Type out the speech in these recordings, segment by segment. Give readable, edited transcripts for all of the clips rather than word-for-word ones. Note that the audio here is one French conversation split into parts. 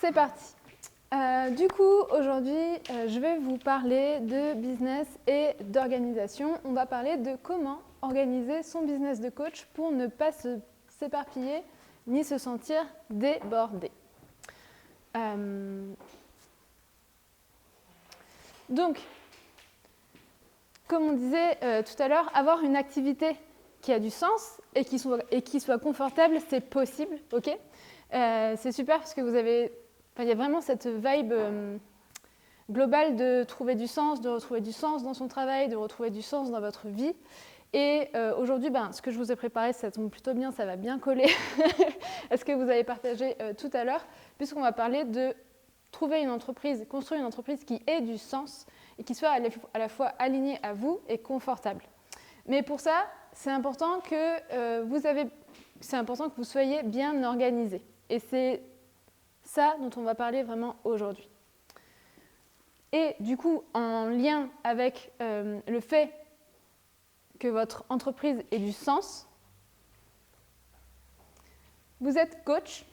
c'est parti. Du coup, aujourd'hui, je vais vous parler de business et d'organisation. On va parler de comment organiser son business de coach pour ne pas s'éparpiller ni se sentir débordé. Donc, comme on disait tout à l'heure, avoir une activité qui a du sens et qui soit confortable, c'est possible, ok ? C'est super parce que il y a vraiment cette vibe globale de trouver du sens, de retrouver du sens dans son travail, de retrouver du sens dans votre vie. Et aujourd'hui, ce que je vous ai préparé, ça tombe plutôt bien, ça va bien coller à ce que vous avez partagé tout à l'heure, puisqu'on va parler de trouver une entreprise, construire une entreprise qui ait du sens et qui soit à la fois alignée à vous et confortable. Mais pour ça, c'est important que vous soyez bien organisé. Et c'est ça dont on va parler vraiment aujourd'hui. Et du coup, en lien avec le fait que votre entreprise ait du sens, vous êtes coach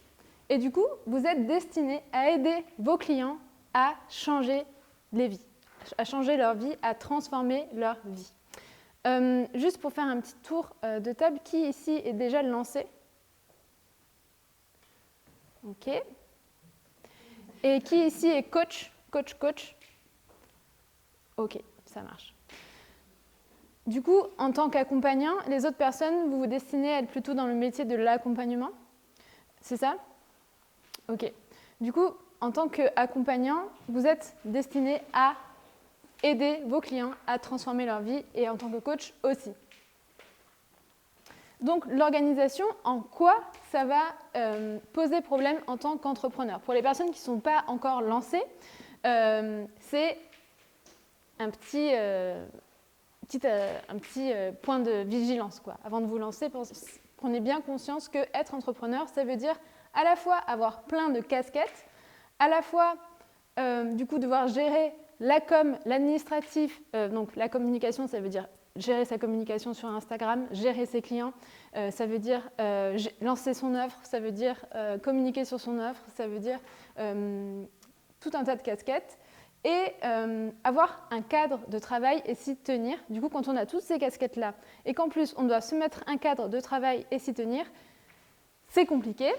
et du coup, vous êtes destiné à aider vos clients à changer les vies, à changer leur vie, à transformer leur vie. Juste pour faire un petit tour de table, qui ici est déjà lancé ? Ok. Et qui ici est coach ? Coach ? Ok, ça marche. Du coup, en tant qu'accompagnant, les autres personnes, vous vous destinez à être plutôt dans le métier de l'accompagnement ? C'est ça ? Ok. Du coup, en tant qu'accompagnant, vous êtes destiné à aider vos clients à transformer leur vie et en tant que coach aussi. Donc, l'organisation, en quoi ça va poser problème en tant qu'entrepreneur ? Pour les personnes qui ne sont pas encore lancées, c'est un petit point de vigilance, quoi. Avant de vous lancer, prenez bien conscience qu'être entrepreneur, ça veut dire à la fois avoir plein de casquettes, à la fois du coup devoir gérer la com, l'administratif, donc la communication, ça veut dire gérer sa communication sur Instagram, gérer ses clients, ça veut dire lancer son offre, ça veut dire communiquer sur son offre, ça veut dire tout un tas de casquettes. Et avoir un cadre de travail et s'y tenir. Du coup, quand on a toutes ces casquettes-là et qu'en plus, on doit se mettre un cadre de travail et s'y tenir, c'est compliqué.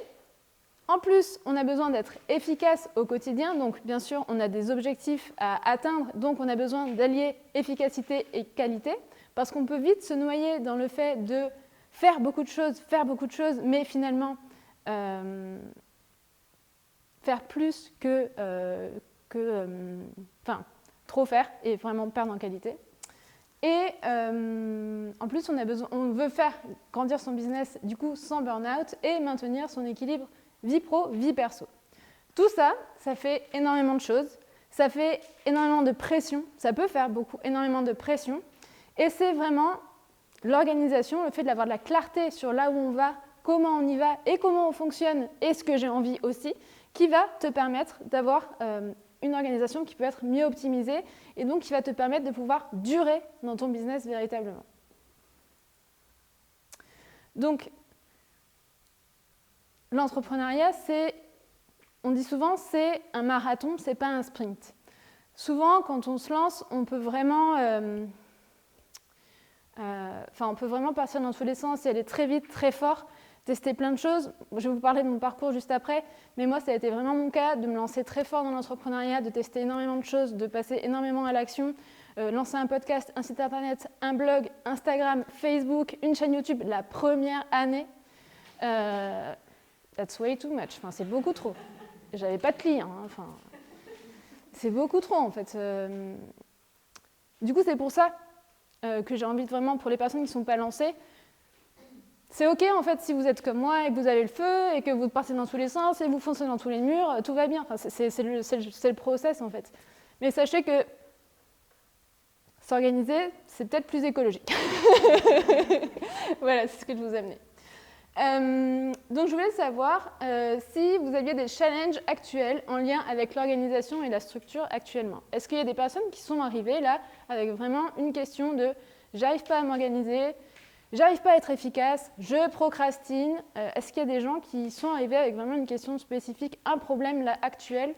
En plus, on a besoin d'être efficace au quotidien. Donc, bien sûr, on a des objectifs à atteindre. Donc, on a besoin d'allier efficacité et qualité parce qu'on peut vite se noyer dans le fait de faire beaucoup de choses, mais finalement, faire plus trop faire et vraiment perdre en qualité. Et en plus, on veut faire grandir son business du coup sans burn-out et maintenir son équilibre vie pro, vie perso. Tout ça, ça fait énormément de choses, ça fait énormément de pression, ça peut faire énormément de pression et c'est vraiment l'organisation, le fait d'avoir de la clarté sur là où on va, comment on y va et comment on fonctionne et ce que j'ai envie aussi, qui va te permettre d'avoir une organisation qui peut être mieux optimisée et donc qui va te permettre de pouvoir durer dans ton business véritablement. Donc, l'entrepreneuriat, on dit souvent, c'est un marathon, c'est pas un sprint. Souvent, quand on se lance, on peut vraiment partir dans tous les sens et aller très vite, très fort, tester plein de choses. Je vais vous parler de mon parcours juste après, mais moi, ça a été vraiment mon cas, de me lancer très fort dans l'entrepreneuriat, de tester énormément de choses, de passer énormément à l'action, lancer un podcast, un site internet, un blog, Instagram, Facebook, une chaîne YouTube la première année. That's way too much. Enfin, c'est beaucoup trop. J'avais pas de clients. C'est beaucoup trop, en fait. Du coup, c'est pour ça que j'ai envie de vraiment, pour les personnes qui ne sont pas lancées, c'est OK, en fait, si vous êtes comme moi et que vous avez le feu et que vous partez dans tous les sens et vous foncez dans tous les murs, tout va bien. Enfin, c'est le process, en fait. Mais sachez que s'organiser, c'est peut-être plus écologique. Voilà, c'est ce que je vous ai amené. Donc, je voulais savoir si vous aviez des challenges actuels en lien avec l'organisation et la structure actuellement. Est-ce qu'il y a des personnes qui sont arrivées là avec vraiment une question de « j'arrive pas à m'organiser », j'arrive pas à être efficace, je procrastine. Est-ce qu'il y a des gens qui sont arrivés avec vraiment une question spécifique, un problème là, actuel?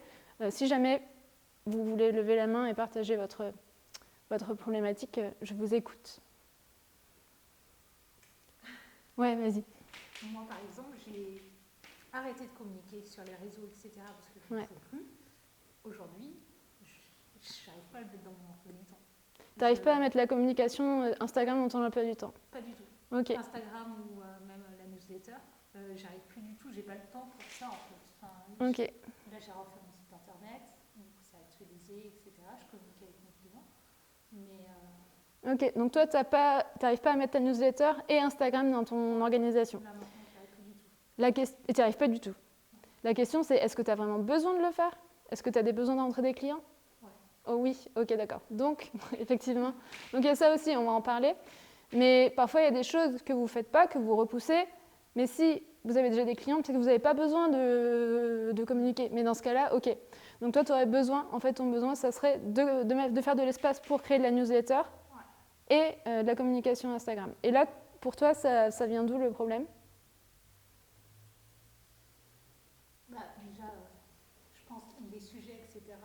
Si jamais vous voulez lever la main et partager votre problématique, je vous écoute. Ouais, vas-y. Moi, par exemple, j'ai arrêté de communiquer sur les réseaux, etc. parce que je ne peux plus. Aujourd'hui, je n'arrive pas à le mettre dans mon emploi du temps. Tu n'arrives pas à mettre la communication Instagram dans ton emploi du temps? Pas du tout. Okay. Instagram ou même la newsletter, j'arrive plus du tout, j'ai pas le temps pour ça en fait. Enfin, okay. Là, j'ai refait mon site internet, donc c'est actualisé, etc. Je communique avec mes clients. Mais ok, donc toi, tu n'arrives pas à mettre ta newsletter et Instagram dans ton organisation? Là, maintenant, je n'y arrive plus du tout. Et tu n'y arrives pas du tout? La question, c'est est-ce que tu as vraiment besoin de le faire? Est-ce que tu as des besoins d'entrer des clients? Ouais. Oh oui, ok, d'accord. Donc, effectivement. Donc, il y a ça aussi, on va en parler. Mais parfois, il y a des choses que vous ne faites pas, que vous repoussez. Mais si vous avez déjà des clients, peut-être que vous n'avez pas besoin de communiquer. Mais dans ce cas-là, ok. Donc, toi, tu aurais besoin, en fait, ton besoin, ça serait de faire de l'espace pour créer de la newsletter et de la communication Instagram. Et là, pour toi, ça vient d'où le problème? Déjà, je pense que les sujets, etc.,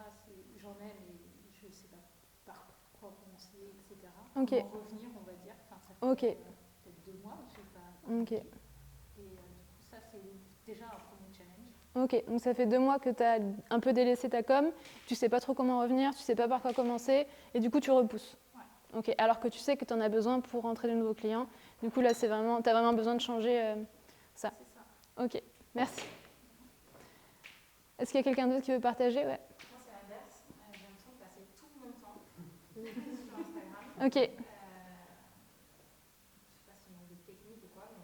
j'en ai, mais je ne sais pas par quoi commencer, etc. Okay. Comment revenir, on va dire. Enfin, ça fait peut-être 2 mois, je ne sais pas. Okay. Et du coup, ça, c'est déjà un premier challenge. Ok, donc ça fait 2 mois que tu as un peu délaissé ta com, tu ne sais pas trop comment revenir, tu ne sais pas par quoi commencer, et du coup, tu repousses. Ouais. Ok, alors que tu sais que tu en as besoin pour rentrer de nouveaux clients. Du coup, là, tu as vraiment besoin de changer ça. C'est ça. Ok, merci. Est-ce qu'il y a quelqu'un d'autre qui veut partager? Ouais. Moi, c'est l'inverse. J'ai l'impression de passer tout mon temps sur Instagram. Ok. Je ne sais pas si c'est une technique ou quoi, mais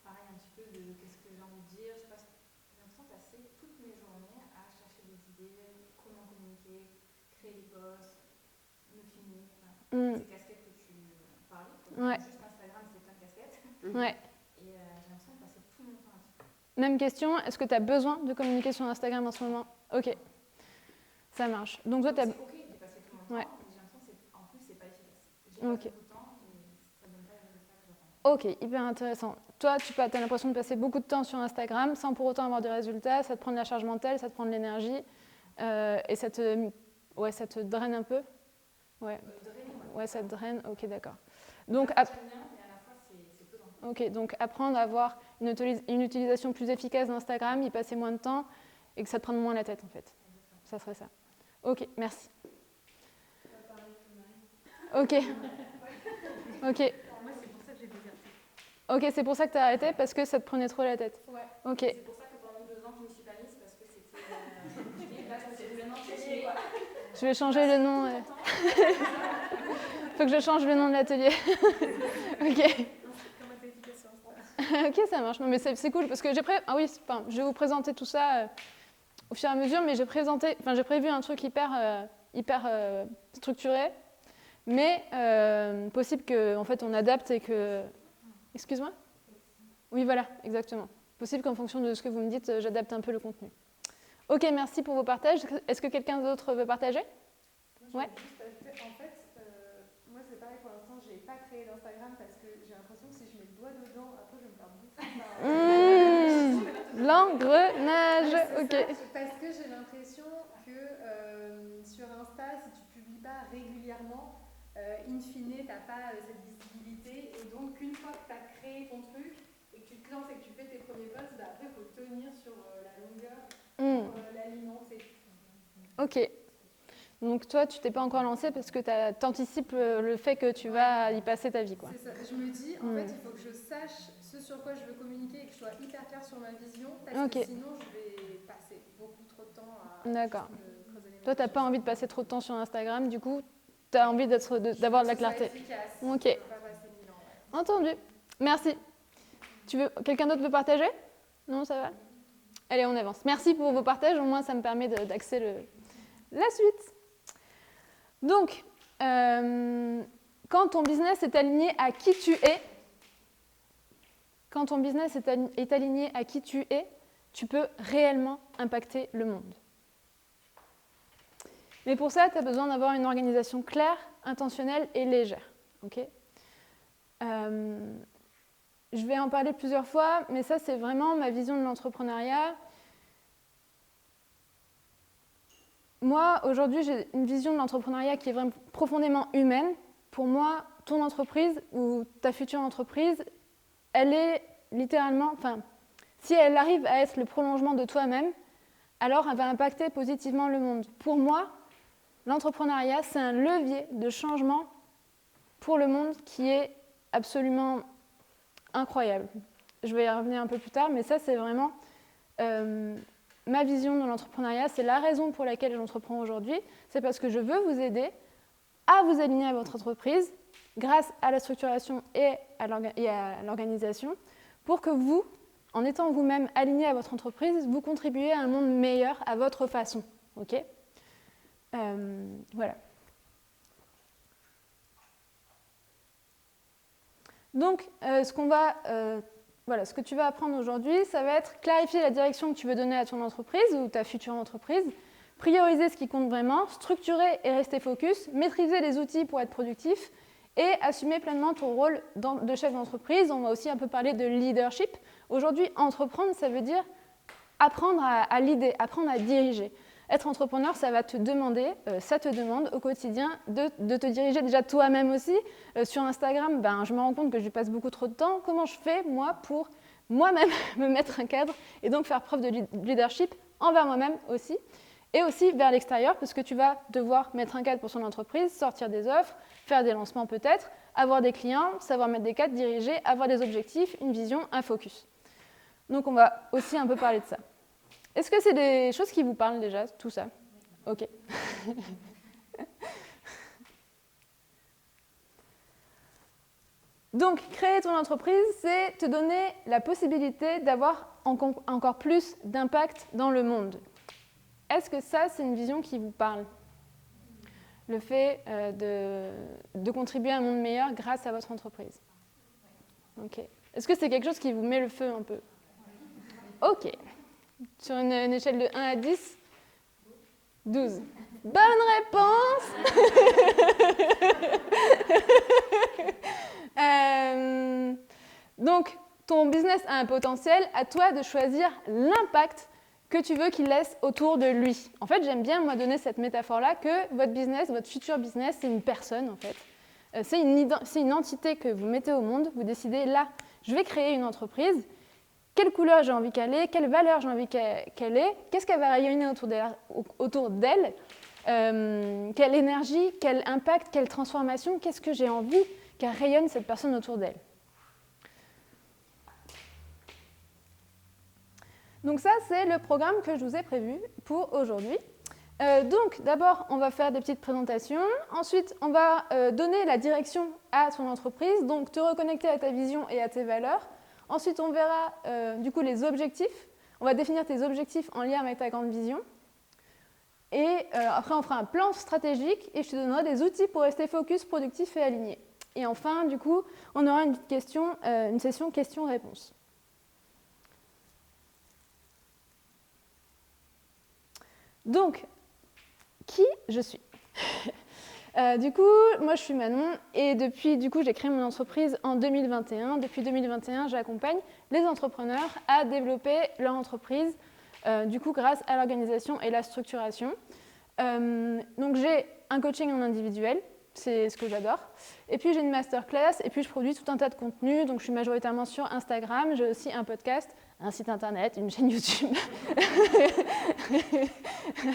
pareil, un petit peu de qu'est-ce que j'ai envie de dire. J'ai l'impression de passer toutes mes journées à chercher des idées, comment communiquer, créer des posts, me filmer. Ces casquettes que tu parlais. Ouais. Juste Instagram, c'est plein de casquettes. Ouais. Et j'ai l'impression de passer tout mon temps à ça. Même question, est-ce que tu as besoin de communiquer sur Instagram en ce moment? Ok, ça marche. Donc toi, tu as... C'est ok de passer tout mon temps, ouais. mais j'ai l'impression qu'en plus, c'est pas efficace. J'ai pas beaucoup de temps et ça donne pas le résultat que j'attends. Ok, hyper intéressant. Toi, tu as l'impression de passer beaucoup de temps sur Instagram sans pour autant avoir de résultats, ça te prend de la charge mentale, ça te prend de l'énergie et ça te draine un peu? Ouais. Ouais, ça te draine, ok, d'accord. Donc, ok, donc apprendre à avoir une utilisation plus efficace d'Instagram, y passer moins de temps et que ça te prenne moins la tête en fait. Ça serait ça. Ok, merci. Ok. Ok. Moi, c'est pour ça que j'ai déserté. Ok, c'est pour ça que tu as arrêté parce que ça te prenait trop la tête. Ouais. Ok. C'est pour ça que pendant 2 ans, je ne me suis pas mise parce que c'était. Là, c'est vraiment chier, quoi. Je vais changer le nom. Faut que je change le nom de l'atelier. Ok. Ok, ça marche. Non, mais c'est cool parce que je vais vous présenter tout ça au fur et à mesure, mais j'ai prévu un truc hyper structuré, mais possible qu'en fait on adapte et que. Excuse-moi? Oui, voilà, exactement. Possible qu'en fonction de ce que vous me dites, j'adapte un peu le contenu. Ok, merci pour vos partages. Est-ce que quelqu'un d'autre veut partager? Ouais. En fait, moi c'est pareil pour l'instant, j'ai pas créé d'Instagram parce que j'ai l'impression que si je mets le doigt dedans, après je vais me faire bouffer. L'engrenage, ok. Parce que j'ai l'impression que sur Insta, si tu publies pas régulièrement, in fine, t'as pas cette visibilité. Et donc, une fois que tu as créé ton truc et que tu te lances et que tu fais tes premiers posts, bah, après il faut tenir sur la longueur pour l'alimenter. Ok. Donc toi, tu t'es pas encore lancé parce que tu anticipes le fait que tu vas y passer ta vie, quoi. C'est ça. Je me dis, en fait, il faut que je sache ce sur quoi je veux communiquer et que je sois hyper claire sur ma vision parce que sinon, je vais passer beaucoup trop de temps à... D'accord. Toi, tu n'as pas envie de passer trop de temps sur Instagram, du coup, tu as envie d'avoir de la clarté. Efficace. Ok. Je veux pas passer 1000 ans, ouais. Entendu. Merci. Quelqu'un d'autre veut partager? Non, ça va? Allez, on avance. Merci pour vos partages, au moins ça me permet d'axer la suite. Donc, quand ton business est aligné à qui tu es, tu peux réellement impacter le monde. Mais pour ça, tu as besoin d'avoir une organisation claire, intentionnelle et légère. Okay ? Je vais en parler plusieurs fois, mais ça, c'est vraiment ma vision de l'entrepreneuriat. Moi, aujourd'hui, j'ai une vision de l'entrepreneuriat qui est vraiment profondément humaine. Pour moi, ton entreprise ou ta future entreprise, elle est littéralement, enfin, si elle arrive à être le prolongement de toi-même, alors elle va impacter positivement le monde. Pour moi, l'entrepreneuriat, c'est un levier de changement pour le monde qui est absolument incroyable. Je vais y revenir un peu plus tard, mais ça, c'est vraiment ma vision de l'entrepreneuriat. C'est la raison pour laquelle j'entreprends aujourd'hui. C'est parce que je veux vous aider à vous aligner à votre entreprise grâce à la structuration et à l'organisation pour que vous, en étant vous-même aligné à votre entreprise, vous contribuez à un monde meilleur à votre façon. Ok ? Voilà. Donc, ce que tu vas apprendre aujourd'hui, ça va être clarifier la direction que tu veux donner à ton entreprise ou ta future entreprise, prioriser ce qui compte vraiment, structurer et rester focus, maîtriser les outils pour être productif et assumer pleinement ton rôle de chef d'entreprise. On va aussi un peu parler de leadership. Aujourd'hui, entreprendre, ça veut dire apprendre à leader, apprendre à diriger. Être entrepreneur, ça te demande au quotidien de te diriger déjà toi-même aussi. Sur Instagram, je me rends compte que je passe beaucoup trop de temps. Comment je fais, moi, pour moi-même me mettre un cadre et donc faire preuve de leadership envers moi-même aussi et aussi vers l'extérieur parce que tu vas devoir mettre un cadre pour son entreprise, sortir des offres, faire des lancements peut-être, avoir des clients, savoir mettre des cadres, diriger, avoir des objectifs, une vision, un focus. Donc on va aussi un peu parler de ça. Est-ce que c'est des choses qui vous parlent déjà, tout ça ? Ok. Donc, créer ton entreprise, c'est te donner la possibilité d'avoir encore plus d'impact dans le monde. Est-ce que ça, c'est une vision qui vous parle ? Le fait de contribuer à un monde meilleur grâce à votre entreprise. Ok. Est-ce que c'est quelque chose qui vous met le feu un peu ? Ok. Sur une échelle de 1 à 10, 12. Bonne réponse. Donc, ton business a un potentiel, à toi de choisir l'impact que tu veux qu'il laisse autour de lui. En fait, j'aime bien, moi, donner cette métaphore-là que votre business, votre futur business, c'est une personne, en fait. C'est une entité que vous mettez au monde. Vous décidez, là, je vais créer une entreprise. Quelle couleur j'ai envie qu'elle ait, quelle valeur j'ai envie qu'elle ait, qu'est-ce qu'elle va rayonner autour d'elle, quelle énergie, quel impact, quelle transformation, qu'est-ce que j'ai envie qu'elle rayonne cette personne autour d'elle. Donc ça, c'est le programme que je vous ai prévu pour aujourd'hui. Donc d'abord, on va faire des petites présentations. Ensuite, on va donner la direction à ton entreprise, donc te reconnecter à ta vision et à tes valeurs. Ensuite, on verra du coup les objectifs. On va définir tes objectifs en lien avec ta grande vision. Et après, on fera un plan stratégique et je te donnerai des outils pour rester focus, productif et aligné. Et enfin, du coup, on aura une session questions-réponses. Donc, qui je suis ? Du coup, moi je suis Manon et depuis, j'ai créé mon entreprise en 2021. Depuis 2021, j'accompagne les entrepreneurs à développer leur entreprise, grâce à l'organisation et la structuration. Donc j'ai un coaching en individuel, c'est ce que j'adore. Et puis j'ai une masterclass et puis je produis tout un tas de contenus. Donc je suis majoritairement sur Instagram, j'ai aussi un podcast, un site internet, une chaîne YouTube.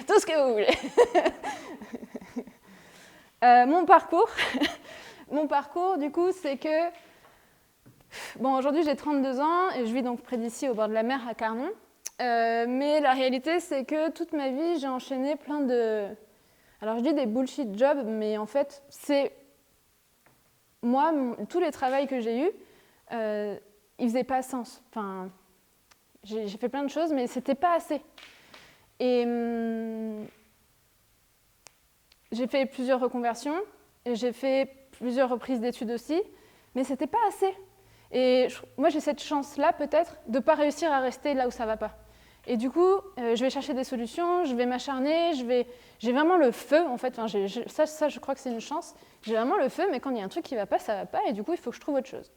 Tout ce que vous voulez. Mon parcours, du coup, c'est que aujourd'hui j'ai 32 ans et je vis donc près d'ici au bord de la mer à Carnon. Mais la réalité, c'est que toute ma vie, j'ai enchaîné plein de... Alors je dis des bullshit jobs, mais en fait, c'est... Moi, tous les travails que j'ai eus, ils faisaient pas sens. Enfin, j'ai fait plein de choses, mais c'était pas assez. Et... j'ai fait plusieurs reconversions, et j'ai fait plusieurs reprises d'études aussi, mais c'était pas assez. Et moi, j'ai cette chance-là, peut-être, de ne pas réussir à rester là où ça ne va pas. Et du coup, je vais chercher des solutions, je vais m'acharner, j'ai vraiment le feu, en fait. Enfin, ça, je crois que c'est une chance. J'ai vraiment le feu, mais quand il y a un truc qui ne va pas, ça ne va pas, et du coup, il faut que je trouve autre chose.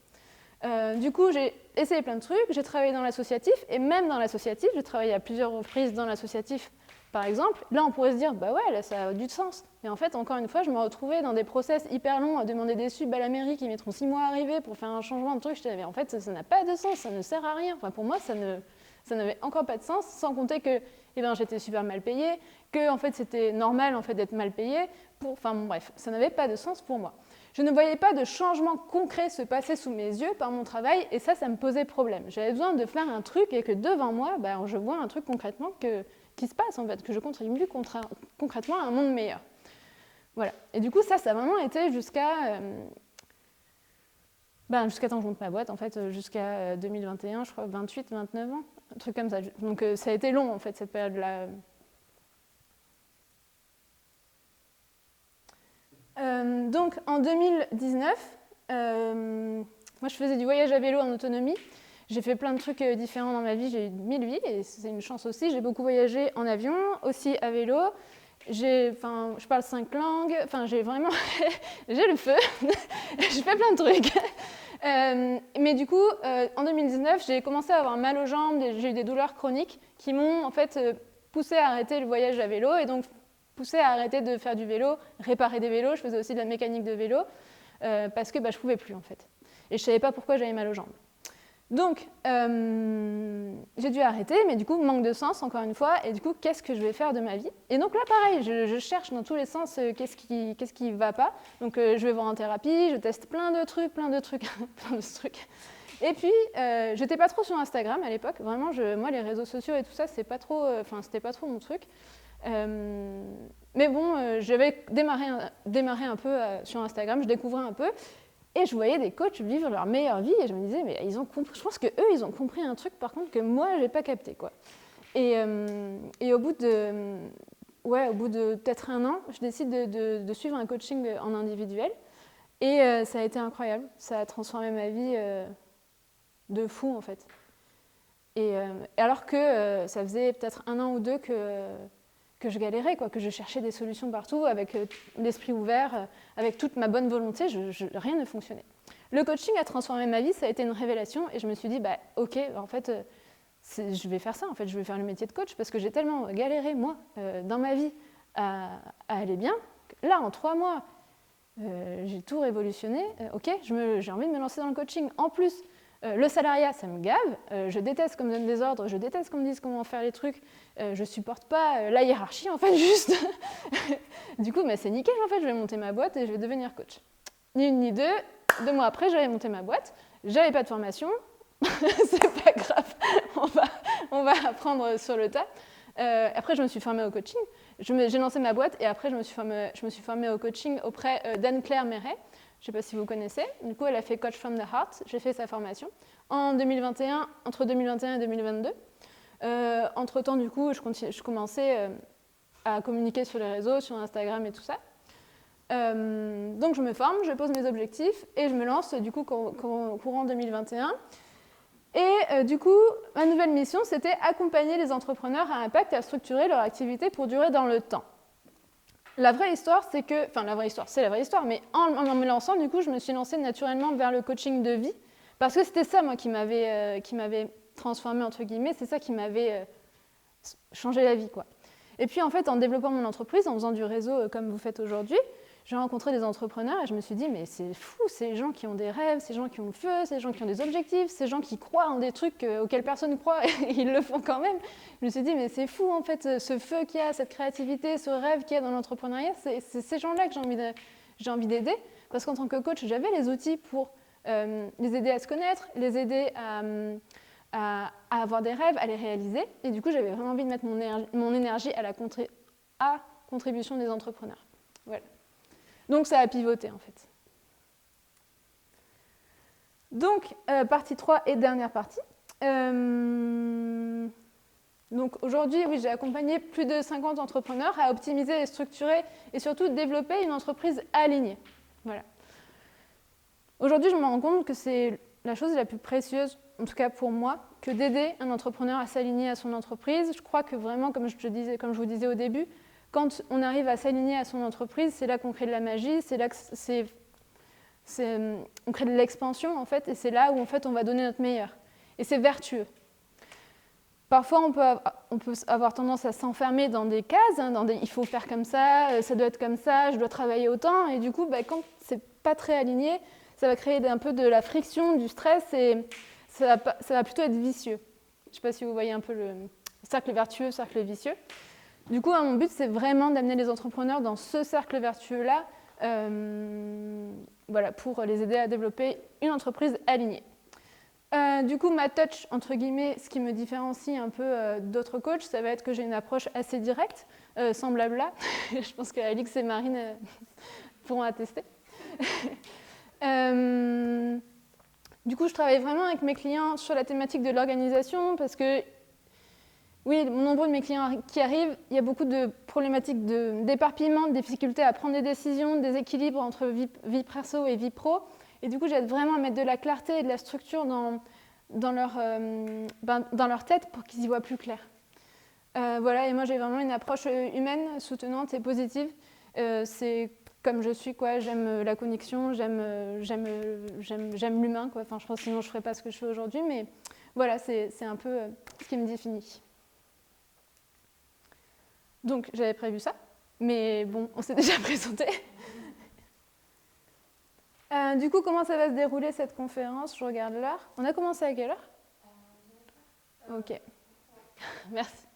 Du coup, j'ai essayé plein de trucs, j'ai travaillé dans l'associatif, et même dans l'associatif, j'ai travaillé à plusieurs reprises dans l'associatif, par exemple. Là, on pourrait se dire, bah ouais, là, ça a du sens. Mais en fait, encore une fois, je me retrouvais dans des process hyper longs à demander des subs à la mairie qui mettront 6 mois à arriver pour faire un changement de truc. Je disais, mais en fait, ça n'a pas de sens, ça ne sert à rien. Enfin, pour moi, ça n'avait encore pas de sens, sans compter que j'étais super mal payée, que en fait, c'était normal en fait, d'être mal payée. Enfin, bon, bref, ça n'avait pas de sens pour moi. Je ne voyais pas de changement concret se passer sous mes yeux par mon travail, et ça me posait problème. J'avais besoin de faire un truc et que devant moi, je vois un truc concrètement qui se passe, en fait, que je contribue concrètement à un monde meilleur. Voilà. Et du coup, ça a vraiment été jusqu'à temps que je monte ma boîte, en fait, jusqu'à 2021, je crois, 28, 29 ans, un truc comme ça. Donc ça a été long, en fait, cette période-là. Donc en 2019, moi je faisais du voyage à vélo en autonomie. J'ai fait plein de trucs différents dans ma vie, j'ai eu 1000 vies et c'est une chance aussi. J'ai beaucoup voyagé en avion, aussi à vélo. Je parle 5 langues, j'ai vraiment j'ai le feu, je fais plein de trucs. Mais du coup, en 2019, j'ai commencé à avoir mal aux jambes, j'ai eu des douleurs chroniques qui m'ont en fait poussé à arrêter le voyage à vélo et donc poussé à arrêter de faire du vélo, réparer des vélos. Je faisais aussi de la mécanique de vélo parce que je ne pouvais plus en fait. Et je ne savais pas pourquoi j'avais mal aux jambes. Donc, j'ai dû arrêter, mais du coup, manque de sens, encore une fois, et du coup, qu'est-ce que je vais faire de ma vie? Et donc là, pareil, je cherche dans tous les sens qu'est-ce qui va pas. Donc, je vais voir en thérapie, je teste plein de trucs. Et puis, j'étais pas trop sur Instagram à l'époque, vraiment, moi, les réseaux sociaux et tout ça, c'était pas trop mon truc. Mais bon, j'avais démarré un peu sur Instagram, je découvrais un peu, et je voyais des coachs vivre leur meilleure vie, et je me disais, mais ils ont compris, je pense qu'eux, ils ont compris un truc, par contre, que moi, j'ai pas capté, quoi. Et au bout de peut-être 1 an, je décide de suivre un coaching en individuel, et ça a été incroyable, ça a transformé ma vie de fou, en fait. Et alors que ça faisait peut-être 1 an ou 2 que je galérais, que je cherchais des solutions partout, avec l'esprit ouvert, avec toute ma bonne volonté, rien ne fonctionnait. Le coaching a transformé ma vie, ça a été une révélation, et je me suis dit, ok, en fait, je vais faire ça, en fait, je vais faire le métier de coach, parce que j'ai tellement galéré, moi, dans ma vie, à aller bien. Là, en 3 mois, j'ai tout révolutionné, ok, j'ai envie de me lancer dans le coaching. En plus, le salariat, ça me gave, je déteste qu'on me donne des ordres, je déteste qu'on me dise comment faire les trucs, je supporte pas la hiérarchie, en fait, juste. Du coup, c'est nickel, en fait, je vais monter ma boîte et je vais devenir coach. Ni une ni deux, 2 mois après, j'avais monté ma boîte, j'avais pas de formation, c'est pas grave, on va apprendre sur le tas. Après, je me suis formée au coaching, j'ai lancé ma boîte et après, je me suis formée au coaching auprès d'Anne-Claire Méret. Je ne sais pas si vous connaissez. Du coup, elle a fait Coach from the Heart. J'ai fait sa formation entre 2021 et 2022. Entre-temps, du coup, je commençais à communiquer sur les réseaux, sur Instagram et tout ça. Donc, je me forme, je pose mes objectifs et je me lance du coup courant 2021. Et du coup, ma nouvelle mission, c'était accompagner les entrepreneurs à impact et à structurer leur activité pour durer dans le temps. La vraie histoire, c'est la vraie histoire, mais en me lançant, du coup, je me suis lancée naturellement vers le coaching de vie, parce que c'était ça, moi, qui m'avait transformée, entre guillemets, c'est ça qui m'avait changé la vie, quoi. Et puis, en fait, en développant mon entreprise, en faisant du réseau comme vous faites aujourd'hui, j'ai rencontré des entrepreneurs et je me suis dit, mais c'est fou, ces gens qui ont des rêves, ces gens qui ont le feu, ces gens qui ont des objectifs, ces gens qui croient en des trucs auxquels personne ne croit et ils le font quand même. Je me suis dit, mais c'est fou en fait, ce feu qu'il y a, cette créativité, ce rêve qu'il y a dans l'entrepreneuriat, c'est ces gens-là que j'ai envie d'aider. Parce qu'en tant que coach, j'avais les outils pour les aider à se connaître, les aider à avoir des rêves, à les réaliser. Et du coup, j'avais vraiment envie de mettre mon énergie à la contribution des entrepreneurs. Voilà. Donc ça a pivoté en fait. Donc partie 3 et dernière partie. Donc aujourd'hui, oui, j'ai accompagné plus de 50 entrepreneurs à optimiser et structurer et surtout développer une entreprise alignée. Voilà. Aujourd'hui, je me rends compte que c'est la chose la plus précieuse, en tout cas pour moi, que d'aider un entrepreneur à s'aligner à son entreprise. Je crois que vraiment, comme je vous disais au début, quand on arrive à s'aligner à son entreprise, c'est là qu'on crée de la magie, c'est là que on crée de l'expansion en fait, et c'est là où en fait on va donner notre meilleur. Et c'est vertueux. Parfois, on peut avoir tendance à s'enfermer dans des cases, hein, il faut faire comme ça doit être comme ça, je dois travailler autant, et du coup, quand c'est pas très aligné, ça va créer un peu de la friction, du stress, et ça va plutôt être vicieux. Je ne sais pas si vous voyez un peu le cercle vertueux, cercle vicieux. Du coup, mon but, c'est vraiment d'amener les entrepreneurs dans ce cercle vertueux-là, voilà, pour les aider à développer une entreprise alignée. Du coup, ma touch, entre guillemets, ce qui me différencie un peu d'autres coachs, ça va être que j'ai une approche assez directe, sans blabla. Je pense qu'Alix et Marine pourront attester. Du coup, je travaille vraiment avec mes clients sur la thématique de l'organisation parce que, oui, nombreux de mes clients qui arrivent, il y a beaucoup de problématiques d'éparpillement, de difficultés à prendre des décisions, des équilibres entre vie perso et vie pro. Et du coup, j'aide vraiment à mettre de la clarté et de la structure dans leur tête pour qu'ils y voient plus clair. Voilà, et moi, j'ai vraiment une approche humaine, soutenante et positive. C'est comme je suis, quoi. J'aime la connexion, j'aime l'humain, quoi. Enfin, je pense que sinon, je ne ferais pas ce que je fais aujourd'hui. Mais voilà, c'est un peu ce qui me définit. Donc, j'avais prévu ça. Mais bon, on s'est déjà présenté. Du coup, comment ça va se dérouler cette conférence? Je regarde l'heure. On a commencé à quelle heure? Ok. Merci.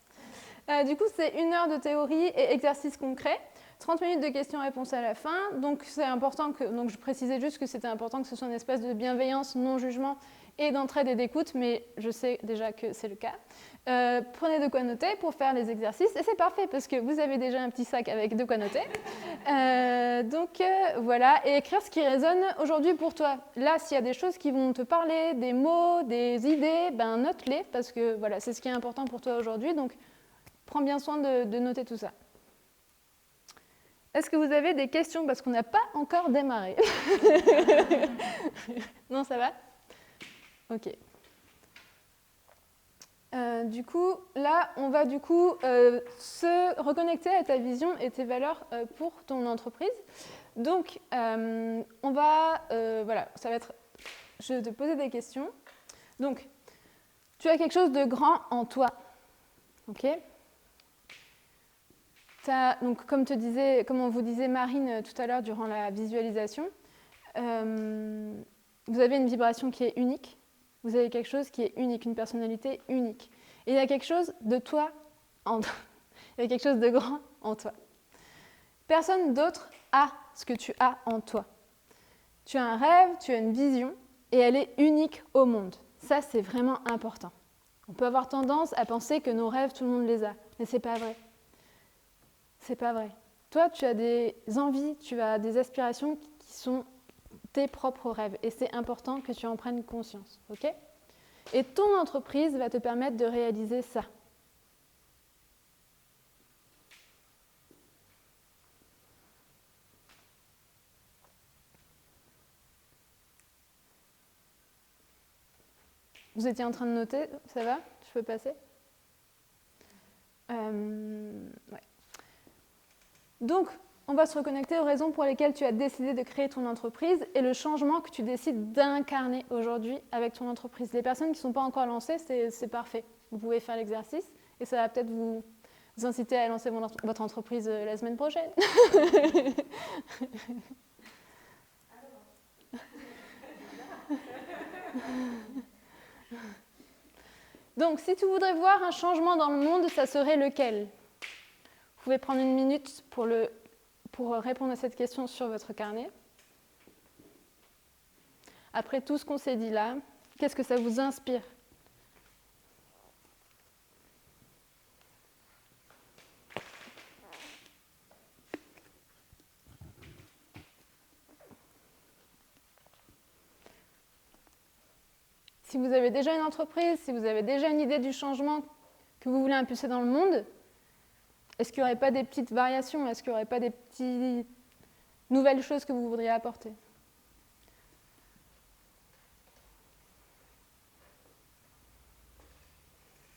Du coup, c'est 1 heure de théorie et exercice concret. 30 minutes de questions-réponses à la fin. Donc, c'est important donc, je précisais juste que c'était important que ce soit un espace de bienveillance, non-jugement et d'entraide et d'écoute, mais je sais déjà que c'est le cas. Prenez de quoi noter pour faire les exercices, et c'est parfait parce que vous avez déjà un petit sac avec de quoi noter. Voilà, et écrire ce qui résonne aujourd'hui pour toi. Là, s'il y a des choses qui vont te parler, des mots, des idées, note-les parce que voilà, c'est ce qui est important pour toi aujourd'hui. Donc, prends bien soin de noter tout ça. Est-ce que vous avez des questions? Parce qu'on n'a pas encore démarré. Non, ça va? Ok. Du coup, là, on va se reconnecter à ta vision et tes valeurs pour ton entreprise. Donc, voilà, ça va être, je vais te poser des questions. Donc, tu as quelque chose de grand en toi, ok? Donc, comme on vous disait Marine tout à l'heure durant la visualisation, vous avez une vibration qui est unique. Vous avez quelque chose qui est unique, une personnalité unique. Et il y a quelque chose de toi, il y a quelque chose de grand en toi. Personne d'autre a ce que tu as en toi. Tu as un rêve, tu as une vision, et elle est unique au monde. Ça, c'est vraiment important. On peut avoir tendance à penser que nos rêves, tout le monde les a, mais c'est pas vrai. C'est pas vrai. Toi, tu as des envies, tu as des aspirations qui sont tes propres rêves. Et c'est important que tu en prennes conscience. Ok ? Et ton entreprise va te permettre de réaliser ça. Vous étiez en train de noter, ça va? Je peux passer? Ouais. Donc, on va se reconnecter aux raisons pour lesquelles tu as décidé de créer ton entreprise et le changement que tu décides d'incarner aujourd'hui avec ton entreprise. Les personnes qui ne sont pas encore lancées, c'est parfait. Vous pouvez faire l'exercice et ça va peut-être vous inciter à lancer votre entreprise la semaine prochaine. Donc, si tu voudrais voir un changement dans le monde, ça serait lequel? Vous pouvez prendre 1 minute pour répondre à cette question sur votre carnet. Après tout ce qu'on s'est dit là, qu'est-ce que ça vous inspire? Si vous avez déjà une entreprise, si vous avez déjà une idée du changement que vous voulez impulser dans le monde, est-ce qu'il n'y aurait pas des petites variations? Est-ce qu'il n'y aurait pas des petites nouvelles choses que vous voudriez apporter?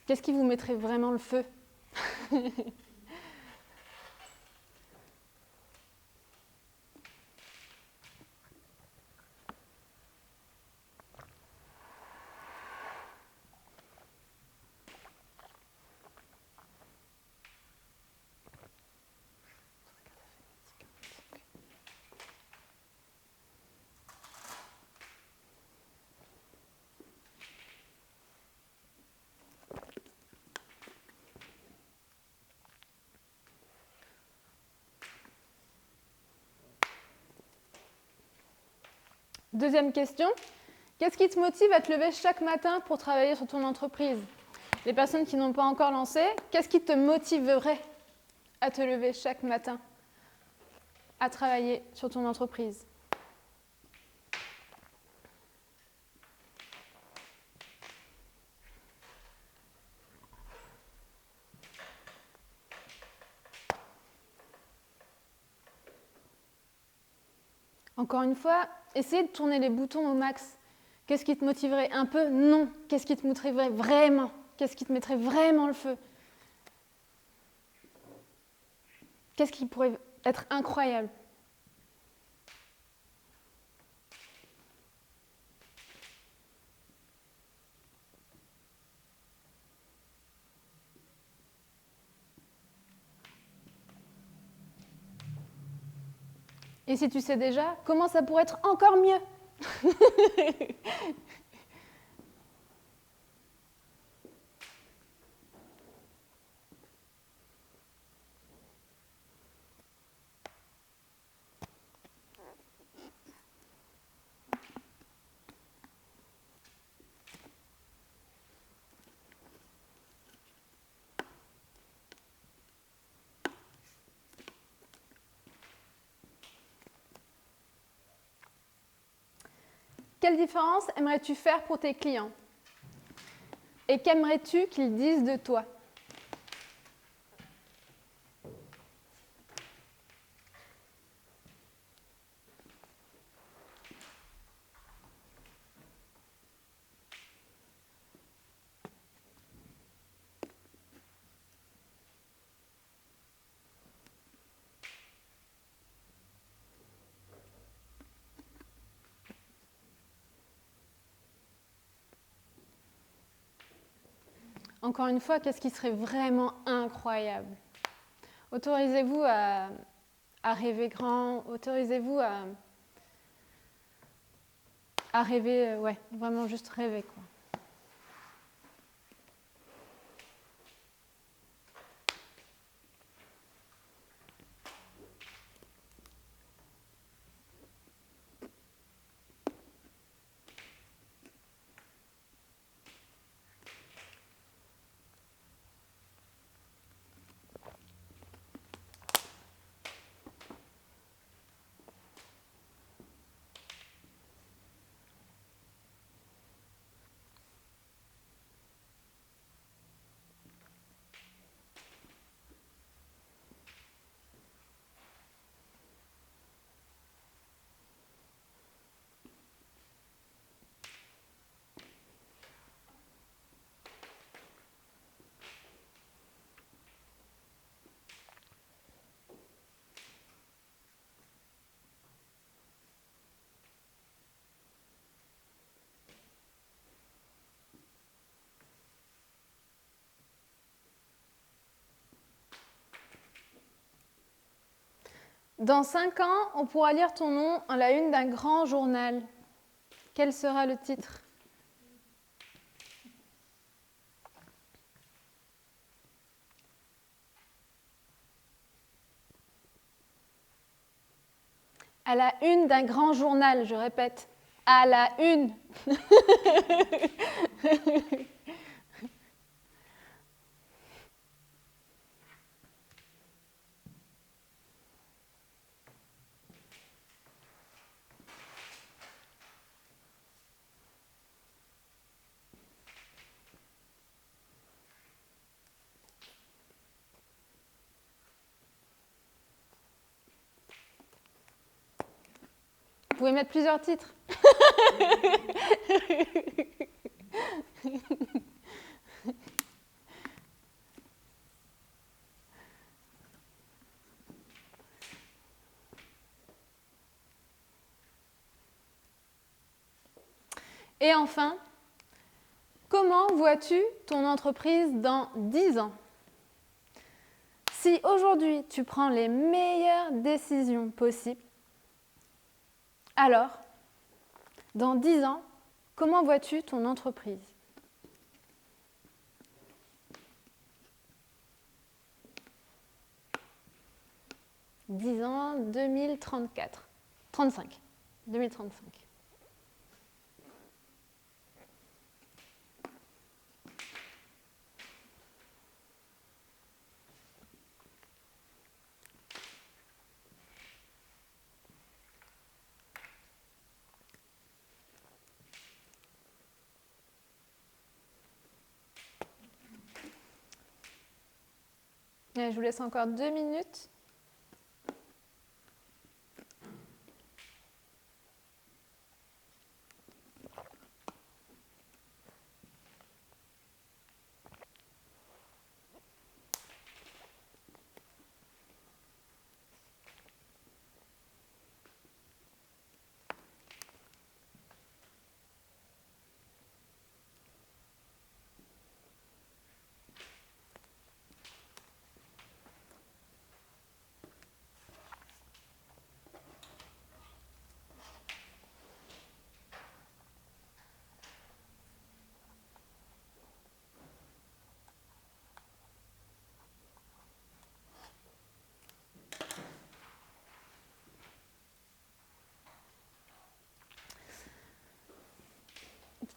Qu'est-ce qui vous mettrait vraiment le feu? Deuxième question, qu'est-ce qui te motive à te lever chaque matin pour travailler sur ton entreprise? Les personnes qui n'ont pas encore lancé, qu'est-ce qui te motiverait à te lever chaque matin à travailler sur ton entreprise? Encore une fois, essayez de tourner les boutons au max. Qu'est-ce qui te motiverait un peu? Non. Qu'est-ce qui te motiverait vraiment? Qu'est-ce qui te mettrait vraiment le feu? Qu'est-ce qui pourrait être incroyable? Et si tu sais déjà, comment ça pourrait être encore mieux? Quelle différence aimerais-tu faire pour tes clients? Et qu'aimerais-tu qu'ils disent de toi? Encore une fois, qu'est-ce qui serait vraiment incroyable? Autorisez-vous à rêver grand, autorisez-vous à rêver, ouais, vraiment juste rêver, quoi. Dans 5 ans, on pourra lire ton nom à la une d'un grand journal. Quel sera le titre? À la une d'un grand journal, je répète. À la une. Vous pouvez mettre plusieurs titres. Et enfin, comment vois-tu ton entreprise dans 10 ans? Si aujourd'hui tu prends les meilleures décisions possibles, alors, dans 10 ans, comment vois-tu ton entreprise? « 10 ans, 2034. 35. 2035. Je vous laisse encore 2 minutes.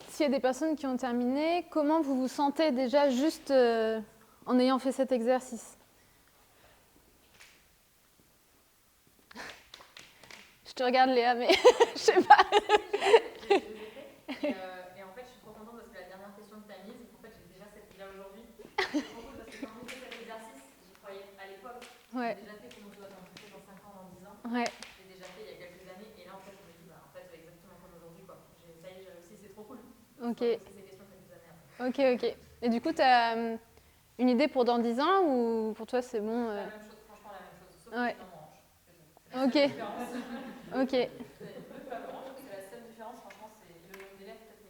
S'il y a des personnes qui ont terminé, comment vous vous sentez déjà juste en ayant fait cet exercice? Je te regarde Léa, mais je sais pas. Et en fait, je suis trop contente parce que la dernière question que tu as mise, en fait, j'ai déjà cette vie-là aujourd'hui. C'est trop cool parce que quand j'ai fait cet exercice, j'y croyais à l'époque. Ouais. J'ai déjà fait comment je dois t'entretenir dans 5 ans, dans 10 ans. Ouais. J'ai déjà fait il y a quelques années. Et là, en fait, je me dis, bah, en fait, c'est exactement comme aujourd'hui, quoi. Ça y est, j'ai réussi, c'est trop cool. Ok. C'est ces questions quelques années après. Ok, ok. Et du coup, tu as une idée pour dans 10 ans ou pour toi c'est bon La même chose, franchement, la même chose. Sauf Ouais. que dans mon hanche. Ok. Ok. C'est pas vraiment, c'est la seule différence, franchement, c'est le nombre d'élèves peut-être,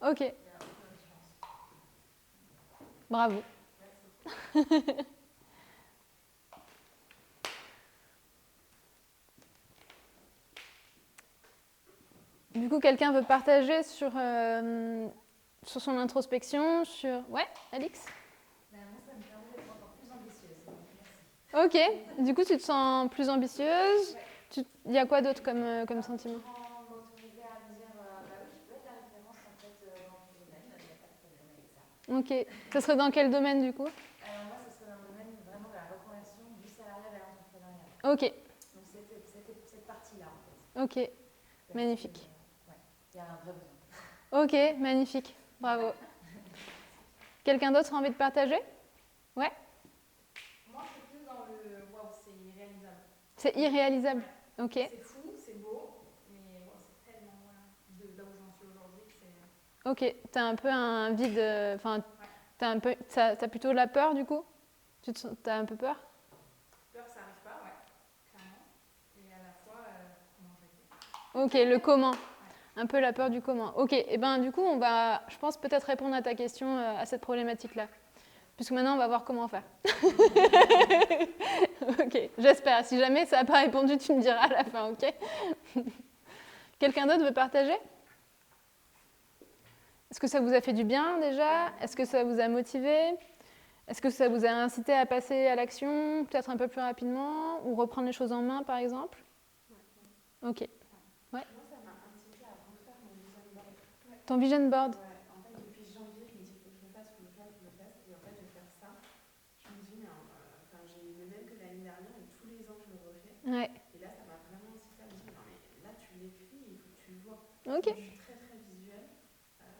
mais Ok. il y a aucune différence. Bravo. Merci. Du coup, quelqu'un veut partager sur sur son introspection, sur... Ouais, Alix? Moi, ça me permet d'être encore plus ambitieuse. Donc, merci. Ok. Du coup, tu te sens plus ambitieuse? Ouais. Il y a quoi d'autre comme sentiment? M'autoriser à me dire, bah oui, je peux être la référence en fait dans ton domaine, il n'y a pas de problème avec ça. Ok. Ça serait dans quel domaine du coup? Alors moi, ce serait dans le domaine vraiment de la reconversion du salariat vers l'entrepreneuriat. Ok. Donc cette partie-là en fait. Ok. Parce Magnifique. Que, ouais, il y a un vrai besoin. Ok, magnifique. Bravo. Quelqu'un d'autre a envie de partager? Ouais? Moi, je suis plus dans le waouh, c'est irréalisable. C'est irréalisable. Ouais. Ok. C'est fou, c'est beau, mais wow, c'est tellement loin de là où j'en suis aujourd'hui que c'est. Ok. T'as un peu un vide. Enfin, Ouais. t'as plutôt la peur du coup? T'as un peu peur? Peur, ça n'arrive pas, ouais, clairement. Et à la fois, comment je vais faire. Ok, le comment. Un peu la peur du comment. Ok, et ben du coup, on va, je pense, peut-être répondre à ta question, à cette problématique-là. Puisque maintenant, on va voir comment faire. Ok, j'espère. Si jamais ça n'a pas répondu, tu me diras à la fin, ok? Quelqu'un d'autre veut partager? Est-ce que ça vous a fait du bien déjà? Est-ce que ça vous a motivé? Est-ce que ça vous a incité à passer à l'action, peut-être un peu plus rapidement, ou reprendre les choses en main, par exemple? Ok. Moi, ça m'a incité à refaire mon vision board. Ton vision board? Ouais, en fait, depuis janvier, je me dis, il faut que je le fasse, il faut que je le fasse. Et en fait, je vais faire ça. Je me dis, mais j'ai le même que l'année dernière et tous les ans, je le refais. Ouais. Et là, ça m'a vraiment incité à me dire, non, mais là, tu l'écris, il faut que tu le vois. Ok. Je suis très, très visuelle.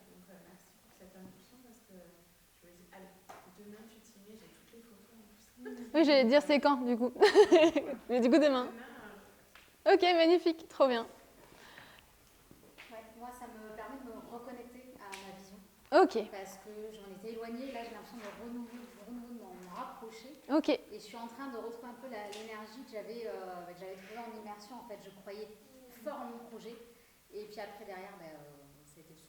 Donc, merci pour cette impulsion parce que je me dis, allez, demain, tu t'y mets, j'ai toutes les photos en plus. Oui, j'allais dire c'est quand, du coup. Mais du coup, demain. Ok, magnifique, trop bien. Ouais, moi, ça me permet de me reconnecter à ma vision. Ok, Parce que j'en étais éloignée. Là, j'ai l'impression de renouveler, de m'en rapprocher. ok, Et je suis en train de retrouver un peu l'énergie que j'avais trouvée en immersion. En fait, je croyais fort en mon projet. Et puis après, derrière, c'était le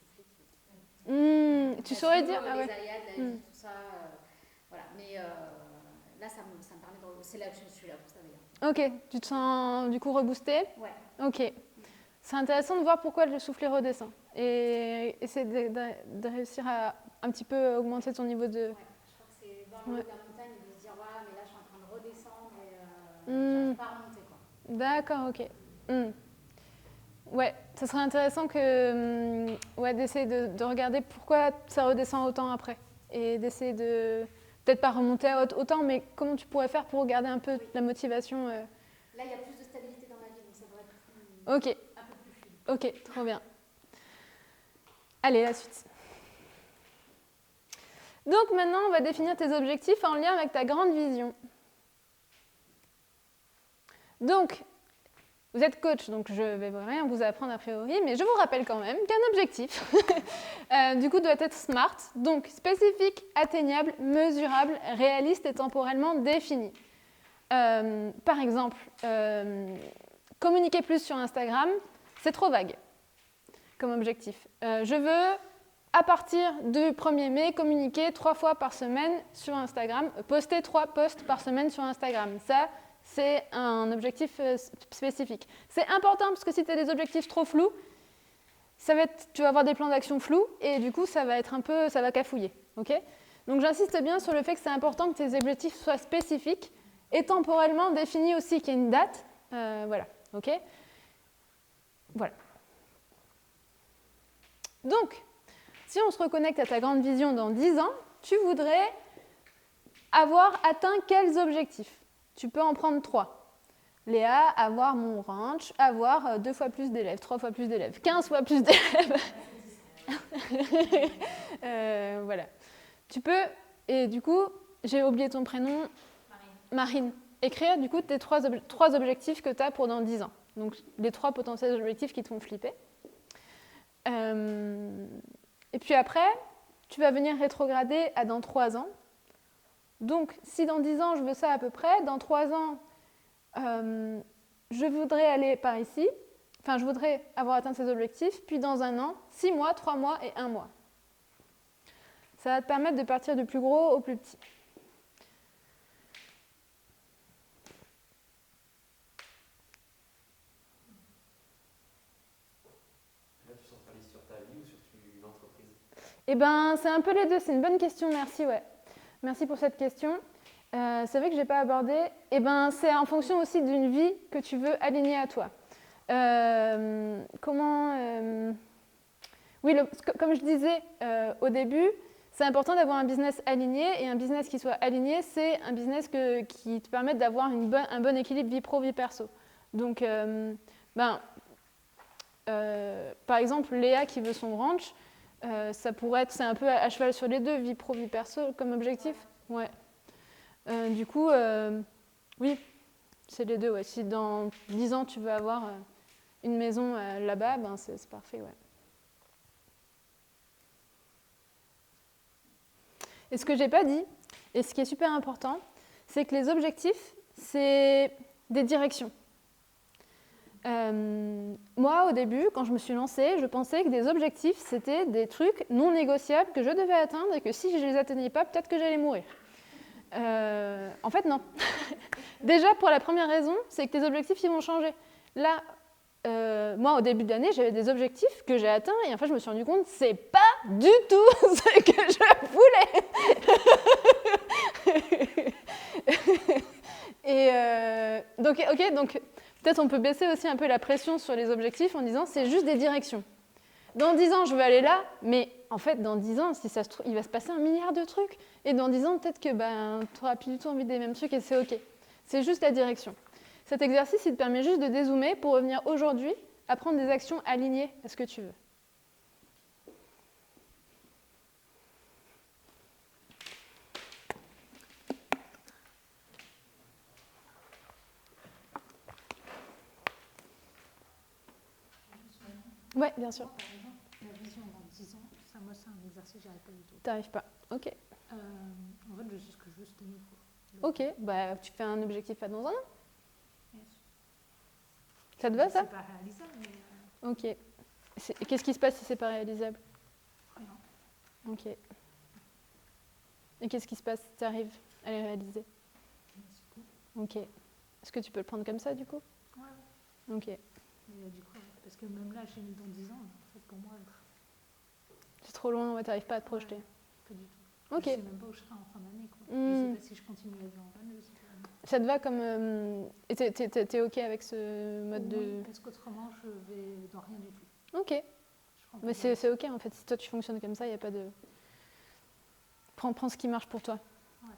Tu saurais dire les ah ouais. aléas de la vie, tout ça. Voilà. Mais là, ça me permet de... C'est là que je suis là pour ça, d'ailleurs. Ok, tu te sens du coup reboosté? Ouais. Ok. C'est intéressant de voir pourquoi le soufflet redescend. Et essayer de réussir à un petit peu augmenter ton niveau de... Ouais, je crois que c'est voir le haut de la montagne et de se dire, voilà, mais là, je suis en train de redescendre et j'arrive pas à remonter, quoi. D'accord, ok. Ouais, ça serait intéressant que, d'essayer de regarder pourquoi ça redescend autant après. Et d'essayer de, peut-être pas remonter à autant, mais comment tu pourrais faire pour garder un peu la motivation Là, il y a plus de stabilité dans ma vie, donc ça devrait être Ok, un peu plus fluide. ok, trop bien. Allez, la suite. Donc maintenant, on va définir tes objectifs en lien avec ta grande vision. Donc, vous êtes coach, donc je ne vais rien vous apprendre a priori, mais je vous rappelle quand même qu'un objectif, du coup, doit être SMART, donc spécifique, atteignable, mesurable, réaliste et temporellement défini. Par exemple, communiquer plus sur Instagram, c'est trop vague comme objectif. Je veux, à partir du 1er mai, communiquer 3 fois par semaine sur Instagram, poster 3 posts par semaine sur Instagram. Ça, c'est un objectif spécifique. C'est important parce que si tu as des objectifs trop flous, tu vas avoir des plans d'action flous et du coup, ça va cafouiller. Okay, donc j'insiste bien sur le fait que c'est important que tes objectifs soient spécifiques et temporellement définis aussi, qu'il y ait une date. Voilà. Okay, voilà. Donc, si on se reconnecte à ta grande vision dans 10 ans, tu voudrais avoir atteint quels objectifs? Tu peux en prendre 3. Léa, avoir mon ranch, avoir 2 fois plus d'élèves, 3 fois plus d'élèves, 15 fois plus d'élèves. Voilà. Tu peux, et du coup, j'ai oublié ton prénom. Marine. Écrire du coup tes 3 objectifs que tu as pour dans 10 ans. Donc les 3 potentiels objectifs qui te font flipper. Et puis après, tu vas venir rétrograder à dans 3 ans. Donc, si dans 10 ans, je veux ça à peu près, dans 3 ans, je voudrais aller par ici, enfin, je voudrais avoir atteint ces objectifs, puis dans 1 an, 6 mois, 3 mois et 1 mois. Ça va te permettre de partir du plus gros au plus petit. Là, tu centralises sur ta vie ou sur l'entreprise? Eh bien, c'est un peu les deux, c'est une bonne question, merci, ouais. Merci pour cette question. C'est vrai que je n'ai pas abordé. Eh ben, c'est en fonction aussi d'une vie que tu veux aligner à toi. Oui, comme je disais au début, c'est important d'avoir un business aligné. Et un business qui soit aligné, c'est un business qui te permette d'avoir un bon équilibre vie pro, vie perso. Donc, par exemple, Léa qui veut son ranch, ça pourrait être, c'est un peu à cheval sur les deux, vie pro, vie perso comme objectif. Ouais. Du coup, oui, c'est les deux. Ouais. Si dans 10 ans tu veux avoir une maison là-bas, ben c'est parfait. Ouais. Et ce que je n'ai pas dit, et ce qui est super important, c'est que les objectifs, c'est des directions. Moi, au début, quand je me suis lancée, je pensais que des objectifs, c'était des trucs non négociables que je devais atteindre et que si je ne les atteignais pas, peut-être que j'allais mourir. En fait, non. Déjà, pour la première raison, c'est que tes objectifs, ils vont changer. Là, moi, au début de l'année, j'avais des objectifs que j'ai atteints et en fait, je me suis rendu compte que c'est pas du tout ce que je voulais. Et donc peut-être on peut baisser aussi un peu la pression sur les objectifs en disant c'est juste des directions. Dans 10 ans, je veux aller là, mais en fait, dans 10 ans, si ça se trouve, il va se passer 1 milliard de trucs. Et dans 10 ans, peut-être que tu n'auras plus du tout envie des mêmes trucs et c'est OK. C'est juste la direction. Cet exercice, il te permet juste de dézoomer pour revenir aujourd'hui à prendre des actions alignées à ce que tu veux. Oui, bien sûr. Par exemple, la vision dans 10 ans, ça, moi, c'est un exercice que j'y arrive pas du tout. T'arrives pas. OK. En fait, je sais ce que je veux cette année. OK, tu fais un objectif à dans 1 an. Yes. Ça te va, ça? C'est pas réalisable, mais... OK. Qu'est-ce qui se passe si c'est pas réalisable? Rien. Ok. Et qu'est-ce qui se passe si tu arrives à les réaliser? Ok. Est-ce que tu peux le prendre comme ça, du coup? Ouais. Ok. Mais du coup, parce que même là, j'ai mis dans 10 ans, en fait, pour moi, C'est trop loin, ouais, t'arrives pas à te projeter. pas du tout. Ok. Je sais même pas où je serai en fin d'année, quoi. Je sais pas si je continue à vivre en banlieue. Ça te va comme... Et t'es ok avec ce mode de... Parce qu'autrement, je vais dans rien du tout. Ok. Mais c'est ok, en fait. Si toi, tu fonctionnes comme ça, il n'y a pas de... Prends ce qui marche pour toi. Ouais.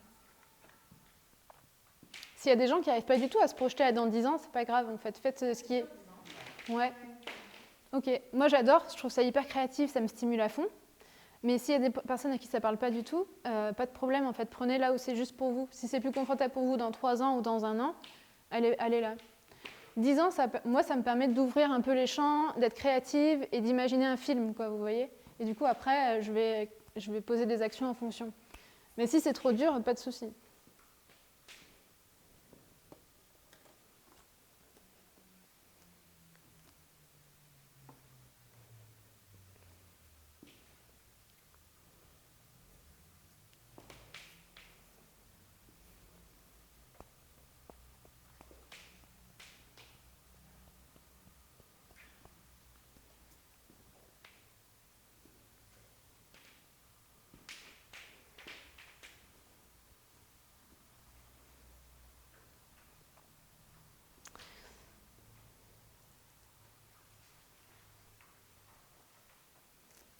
S'il y a des gens qui n'arrivent pas du tout à se projeter à dans 10 ans, c'est pas grave, en fait. Faites ce qui est... Ouais. Ok. Moi, j'adore. Je trouve ça hyper créatif. Ça me stimule à fond. Mais s'il y a des personnes à qui ça ne parle pas du tout, pas de problème, en fait. Prenez là où c'est juste pour vous. Si c'est plus confortable pour vous dans 3 ans ou dans 1 an, allez là. 10 ans, moi, ça me permet d'ouvrir un peu les champs, d'être créative et d'imaginer un film, quoi, vous voyez. Et du coup, après, je vais poser des actions en fonction. Mais si c'est trop dur, pas de souci.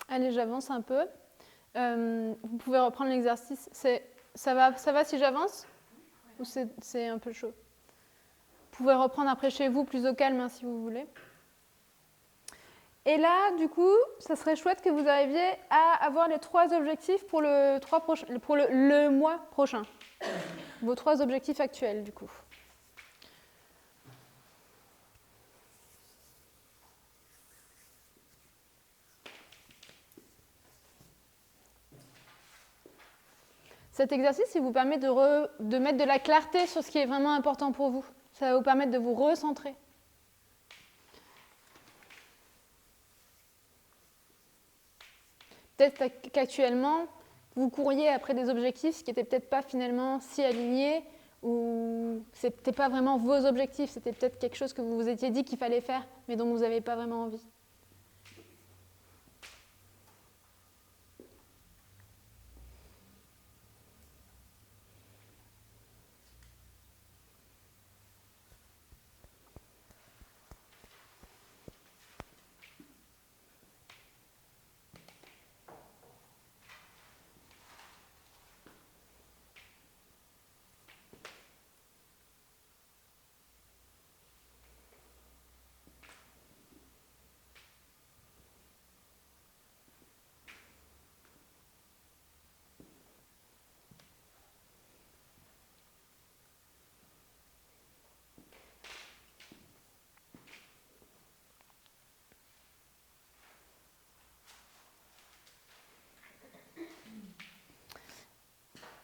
Allez, j'avance un peu. Vous pouvez reprendre l'exercice. Ça va si j'avance? Ou c'est un peu chaud? Vous pouvez reprendre après chez vous, plus au calme, hein, si vous voulez. Et là, du coup, ça serait chouette que vous arriviez à avoir les 3 objectifs pour le mois prochain. Vos 3 objectifs actuels, du coup. Cet exercice, il vous permet de mettre de la clarté sur ce qui est vraiment important pour vous. Ça va vous permettre de vous recentrer. Peut-être qu'actuellement, vous couriez après des objectifs qui n'étaient peut-être pas finalement si alignés ou ce n'était pas vraiment vos objectifs, c'était peut-être quelque chose que vous vous étiez dit qu'il fallait faire, mais dont vous n'avez pas vraiment envie.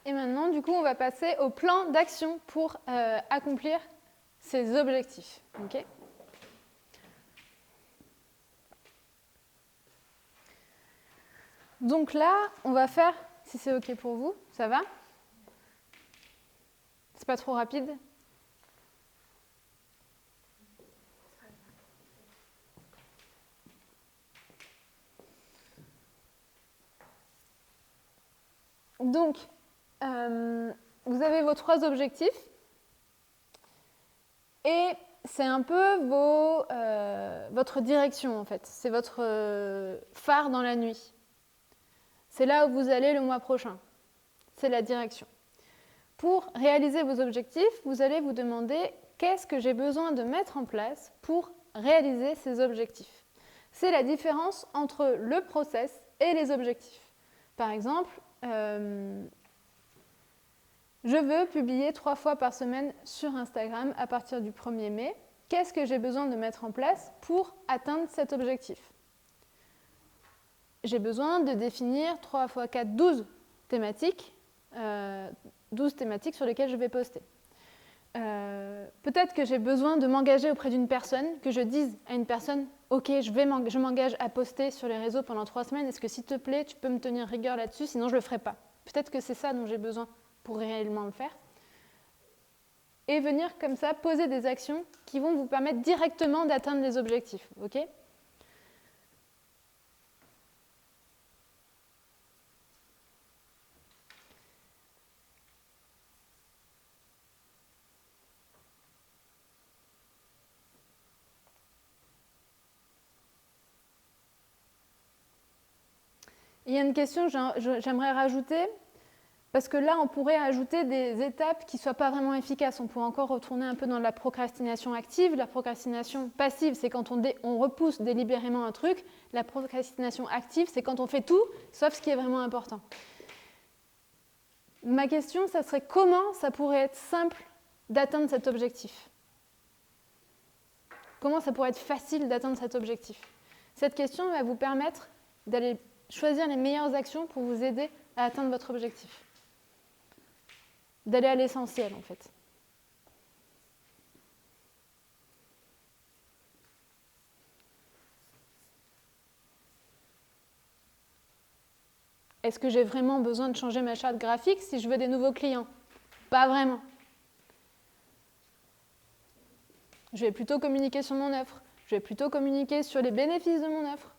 Et maintenant, du coup, on va passer au plan d'action pour accomplir ces objectifs. Okay ? Donc là, on va faire, si c'est OK pour vous, ça va? C'est pas trop rapide? Donc, vous avez vos 3 objectifs et c'est un peu votre direction en fait. C'est votre phare dans la nuit. C'est là où vous allez le mois prochain. C'est la direction. Pour réaliser vos objectifs, vous allez vous demander qu'est-ce que j'ai besoin de mettre en place pour réaliser ces objectifs. C'est la différence entre le process et les objectifs. Par exemple, je veux publier 3 fois par semaine sur Instagram à partir du 1er mai. Qu'est-ce que j'ai besoin de mettre en place pour atteindre cet objectif? J'ai besoin de définir 3 x 4, 12 thématiques, 12 thématiques sur lesquelles je vais poster. peut-être que j'ai besoin de m'engager auprès d'une personne, que je dise à une personne, ok, je m'engage à poster sur les réseaux pendant 3 semaines, est-ce que s'il te plaît, tu peux me tenir rigueur là-dessus, sinon je ne le ferai pas. Peut-être que c'est ça dont j'ai besoin pour réellement le faire. Et venir comme ça poser des actions qui vont vous permettre directement d'atteindre les objectifs. Ok ? Il y a une question que j'aimerais rajouter, parce que là, on pourrait ajouter des étapes qui ne soient pas vraiment efficaces. On pourrait encore retourner un peu dans la procrastination active. La procrastination passive, c'est quand on repousse délibérément un truc. La procrastination active, c'est quand on fait tout, sauf ce qui est vraiment important. Ma question, ça serait comment ça pourrait être simple d'atteindre cet objectif ? Comment ça pourrait être facile d'atteindre cet objectif ? Cette question va vous permettre d'aller choisir les meilleures actions pour vous aider à atteindre votre objectif. D'aller à l'essentiel, en fait. Est-ce que j'ai vraiment besoin de changer ma charte graphique si je veux des nouveaux clients ? Pas vraiment. Je vais plutôt communiquer sur mon offre. Je vais plutôt communiquer sur les bénéfices de mon offre.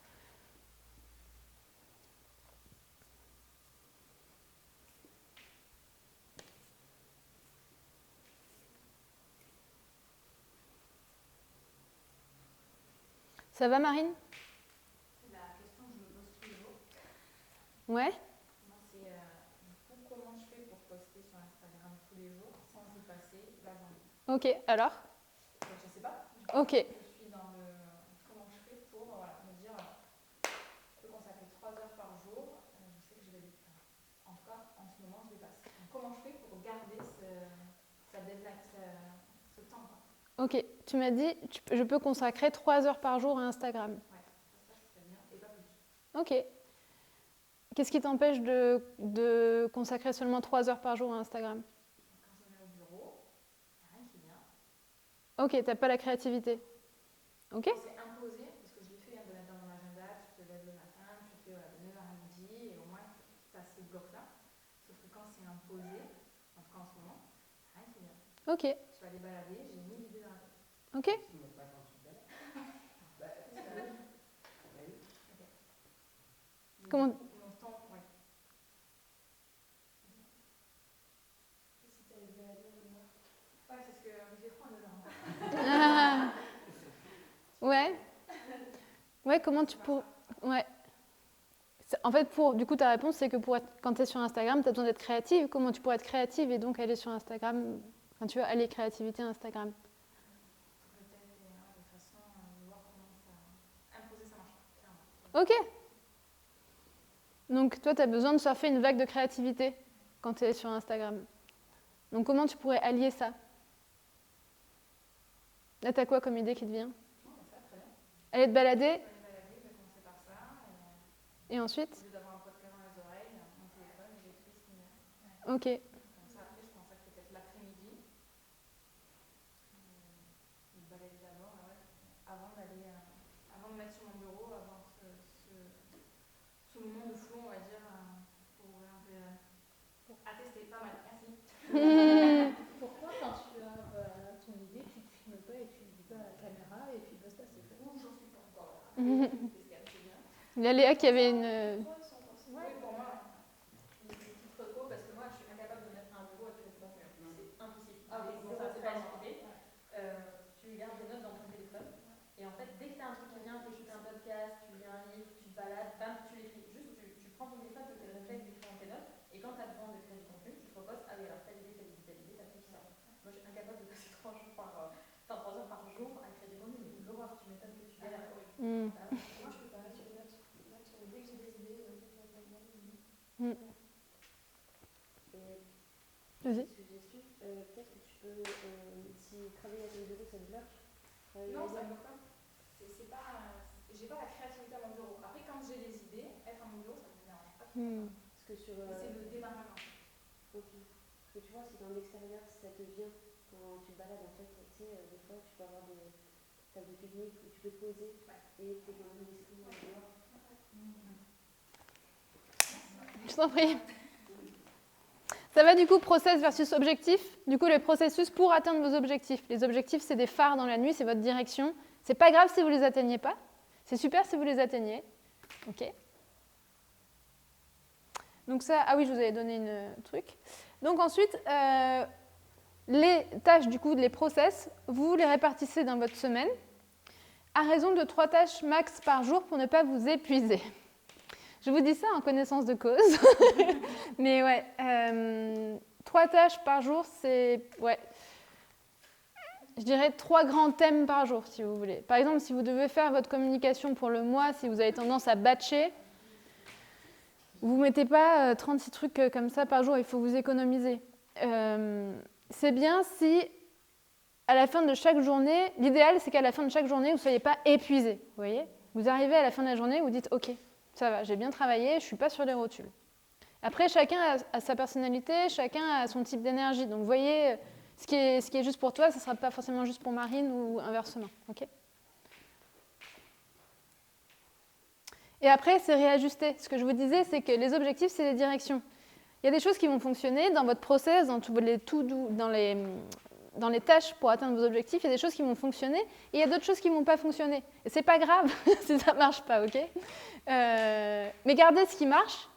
Ça va, Marine ? C'est la question que je me pose tous les jours. Ouais ? Moi, c'est du coup, comment je fais pour poster sur Instagram tous les jours sans y passer la journée. Ok, alors ? Je ne sais pas. Ok. Je suis dans le... Comment je fais pour me dire, je peux consacrer 3 heures par jour. Je sais que je vais... En tout cas, en ce moment, je dépasse. Donc, comment je fais pour garder sa deadline, ce temps quoi. Ok, tu m'as dit, je peux consacrer 3 heures par jour à Instagram. Ouais, ça serait bien, et pas plus. Ok. Qu'est-ce qui t'empêche de consacrer seulement 3 heures par jour à Instagram ? Quand je me mets au bureau, il n'y a rien qui vient. Ok, t'as pas la créativité. Ok ? C'est imposé, parce que je l'ai fait de mettre dans mon agenda, tu te lèves le matin, tu fais de 9h à midi, et au moins tu as ces blocs-là. Sauf que quand c'est imposé, en tout cas en ce moment, il n'y a rien qui vient. Ok, Je vais aller balader, j'ai 1000 idées dans la tête. ok. Comment... Mon temps, ouais. Si tu allais balader, ouais, c'est ce que vous dites, on Ah. Ouais. Ouais, comment tu pourrais... Ouais. En fait, du coup, ta réponse, c'est que quand tu es sur Instagram, tu as besoin d'être créative. Comment tu pourrais être créative et donc aller sur Instagram, enfin, tu vois, aller créativité Instagram. Peut-être de façon à voir comment ça... Imposer, ça marche pas, clairement. Ok. Donc, toi, tu as besoin de surfer une vague de créativité quand tu es sur Instagram. Donc, comment tu pourrais allier ça ? Là, tu as quoi comme idée qui te vient ? Non, mais ça, très bien. Aller te balader Je vais aller balader, je vais commencer par ça. et ensuite ? Au lieu d'avoir un podcast dans les oreilles, mon téléphone, j'écris ce qu'il y a. Ok. Comme ça, après, je consacre peut-être l'après-midi. Je vais balader d'abord, avant de mettre sur mon bureau, avant ce moment de flou, on va dire, pour orienter. Pour attester, pas mal, merci. Pourquoi quand tu as ton idée, tu te filmes pas et tu ne dis pas à la caméra et puis basta, c'est fait. Ouh, j'en suis pas encore là. C'est bien. Il y a Léa qui avait une... Oui, pour moi, les petites photos, parce que moi, je suis incapable de mettre un bureau avec le mur. C'est impossible. Ah oui, Bon, ça, c'est pas expliqué. Tu gardes des notes dans ton téléphone. Et en fait, dès que tu as un truc qui vient, tu écoutes un podcast, tu lis un livre, tu te balades, bam, tu l'écris. Juste, tu prends ton téléphone, tu fais le réflexe d'écrire dans tes notes. Et quand tu as besoin de créer du contenu, tu te reposes. Ah oui, alors telle idée, t'as fait ça. Moi, je suis incapable de passer 3 heures par jour à créer du contenu. Mais l'horreur, tu m'étonnes que tu galères. Mm. Moi, je peux pas. Dès que j'ai des idées, Vas-y. Suggestion, peut-être que tu peux, si travailler à ton bureau ça te bloque, Non, ça me bloque pas. C'est pas. J'ai pas la créativité à mon bureau. Après, quand j'ai des idées, être à mon bureau, ça me dérange pas. Parce que sur. C'est le démarrage. Ok. Parce que tu vois, si dans l'extérieur ça te vient quand tu te balades en fait, tu sais, des fois tu peux avoir des tables de pique-nique où tu peux te poser et t'es dans l'esprit dehors. Je t'en prie. Ça va du coup, process versus objectif. Du coup, le processus pour atteindre vos objectifs. Les objectifs, c'est des phares dans la nuit, c'est votre direction. C'est pas grave si vous les atteignez pas. C'est super si vous les atteignez. Ok. Donc ça, ah oui, je vous avais donné une truc. Donc ensuite, les tâches, du coup, les process, vous les répartissez dans votre semaine à raison de 3 tâches max par jour pour ne pas vous épuiser. Je vous dis ça en connaissance de cause. Mais ouais, 3 tâches par jour, c'est, ouais, je dirais 3 grands thèmes par jour, si vous voulez. Par exemple, si vous devez faire votre communication pour le mois, si vous avez tendance à batcher, vous ne mettez pas 36 trucs comme ça par jour, il faut vous économiser. C'est bien si, à la fin de chaque journée, l'idéal, c'est qu'à la fin de chaque journée, vous ne soyez pas épuisé. Vous voyez ? Vous arrivez à la fin de la journée, vous dites « Ok, ça va, j'ai bien travaillé, je ne suis pas sur les rotules. » Après, chacun a sa personnalité, chacun a son type d'énergie. Donc, vous voyez, ce qui est juste pour toi, ce ne sera pas forcément juste pour Marine ou inversement. Okay ? Et après, c'est réajuster. Ce que je vous disais, c'est que les objectifs, c'est les directions. Il y a des choses qui vont fonctionner dans votre process, dans les tâches pour atteindre vos objectifs, il y a des choses qui vont fonctionner et il y a d'autres choses qui ne vont pas fonctionner. Et c'est pas grave si ça ne marche pas, ok ? Mais gardez ce qui marche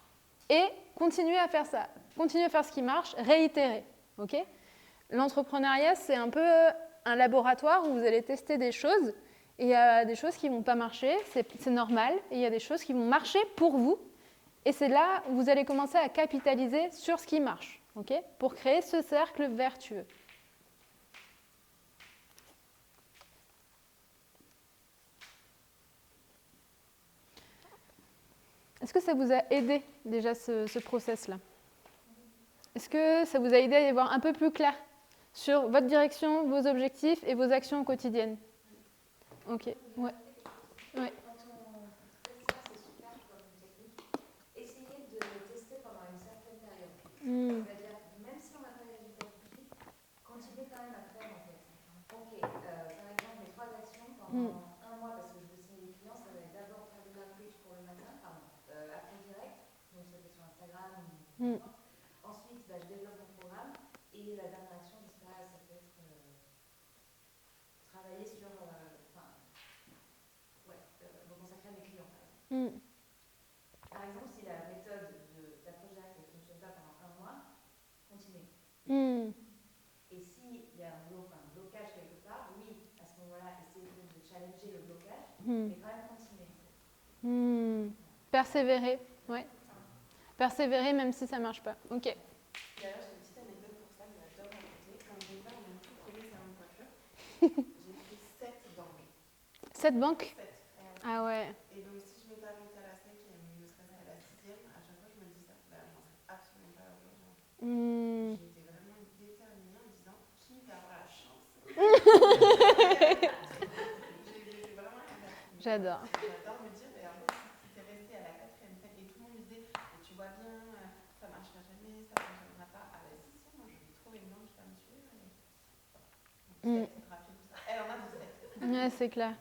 et continuez à faire ça. Continuez à faire ce qui marche, réitérez, ok ? L'entrepreneuriat, c'est un peu un laboratoire où vous allez tester des choses et il y a des choses qui ne vont pas marcher, c'est normal, et il y a des choses qui vont marcher pour vous. Et c'est là où vous allez commencer à capitaliser sur ce qui marche, ok ? Pour créer ce cercle vertueux. Est-ce que ça vous a aidé déjà ce process-là ? Est-ce que ça vous a aidé à y voir un peu plus clair sur votre direction, vos objectifs et vos actions quotidiennes ? Ok, ouais. Ouais. Quand on fait ça, c'est super comme technique. Essayez de le tester pendant une certaine période. C'est-à-dire, même si on n'a pas les résultats tout de suite, continuez quand même à faire en fait. Ok, par exemple, mes 3 actions pendant un mois, parce que je veux signer des clients, ça va être d'abord faire de l'outreach pour le matin, appel direct, donc ça fait sur Instagram. Ensuite, je développe mon programme et la dernière action, je sais pas, ça peut être travailler sur, me consacrer à mes clients. Par exemple, si la méthode d'approche directe ne fonctionne pas pendant un mois, continuez. Et s'il y a un blocage quelque part, oui, à ce moment-là, essayez de challenger le blocage, mais quand même continuer. Persévérer, ouais. Persévérer même si ça ne marche pas. Ok. D'ailleurs, j'ai une petite anecdote pour ça que j'adore raconter. Quand j'ai ouvert mon tout premier salon de coiffure, j'ai fait 7 banques. 7 banques ? 7. Ah ouais. Et donc, si je m'étais arrêtée à la 5e, ne serait-ce à la 6e, à chaque fois, je me dis ça, j'en serais absolument pas aujourd'hui. J'étais vraiment déterminée en me disant qui va avoir la chance. J'ai vraiment J'adore. J'adore me dire, mais en fait, si t'es restée à la 4e et tout le monde me disait, tu vois bien, ça marchera jamais, ça fonctionnera pas. Ah ben si, moi je vais trouver une banque qui va me suivre. Et... rapide tout ça. Elle en a 17. Ouais, c'est clair.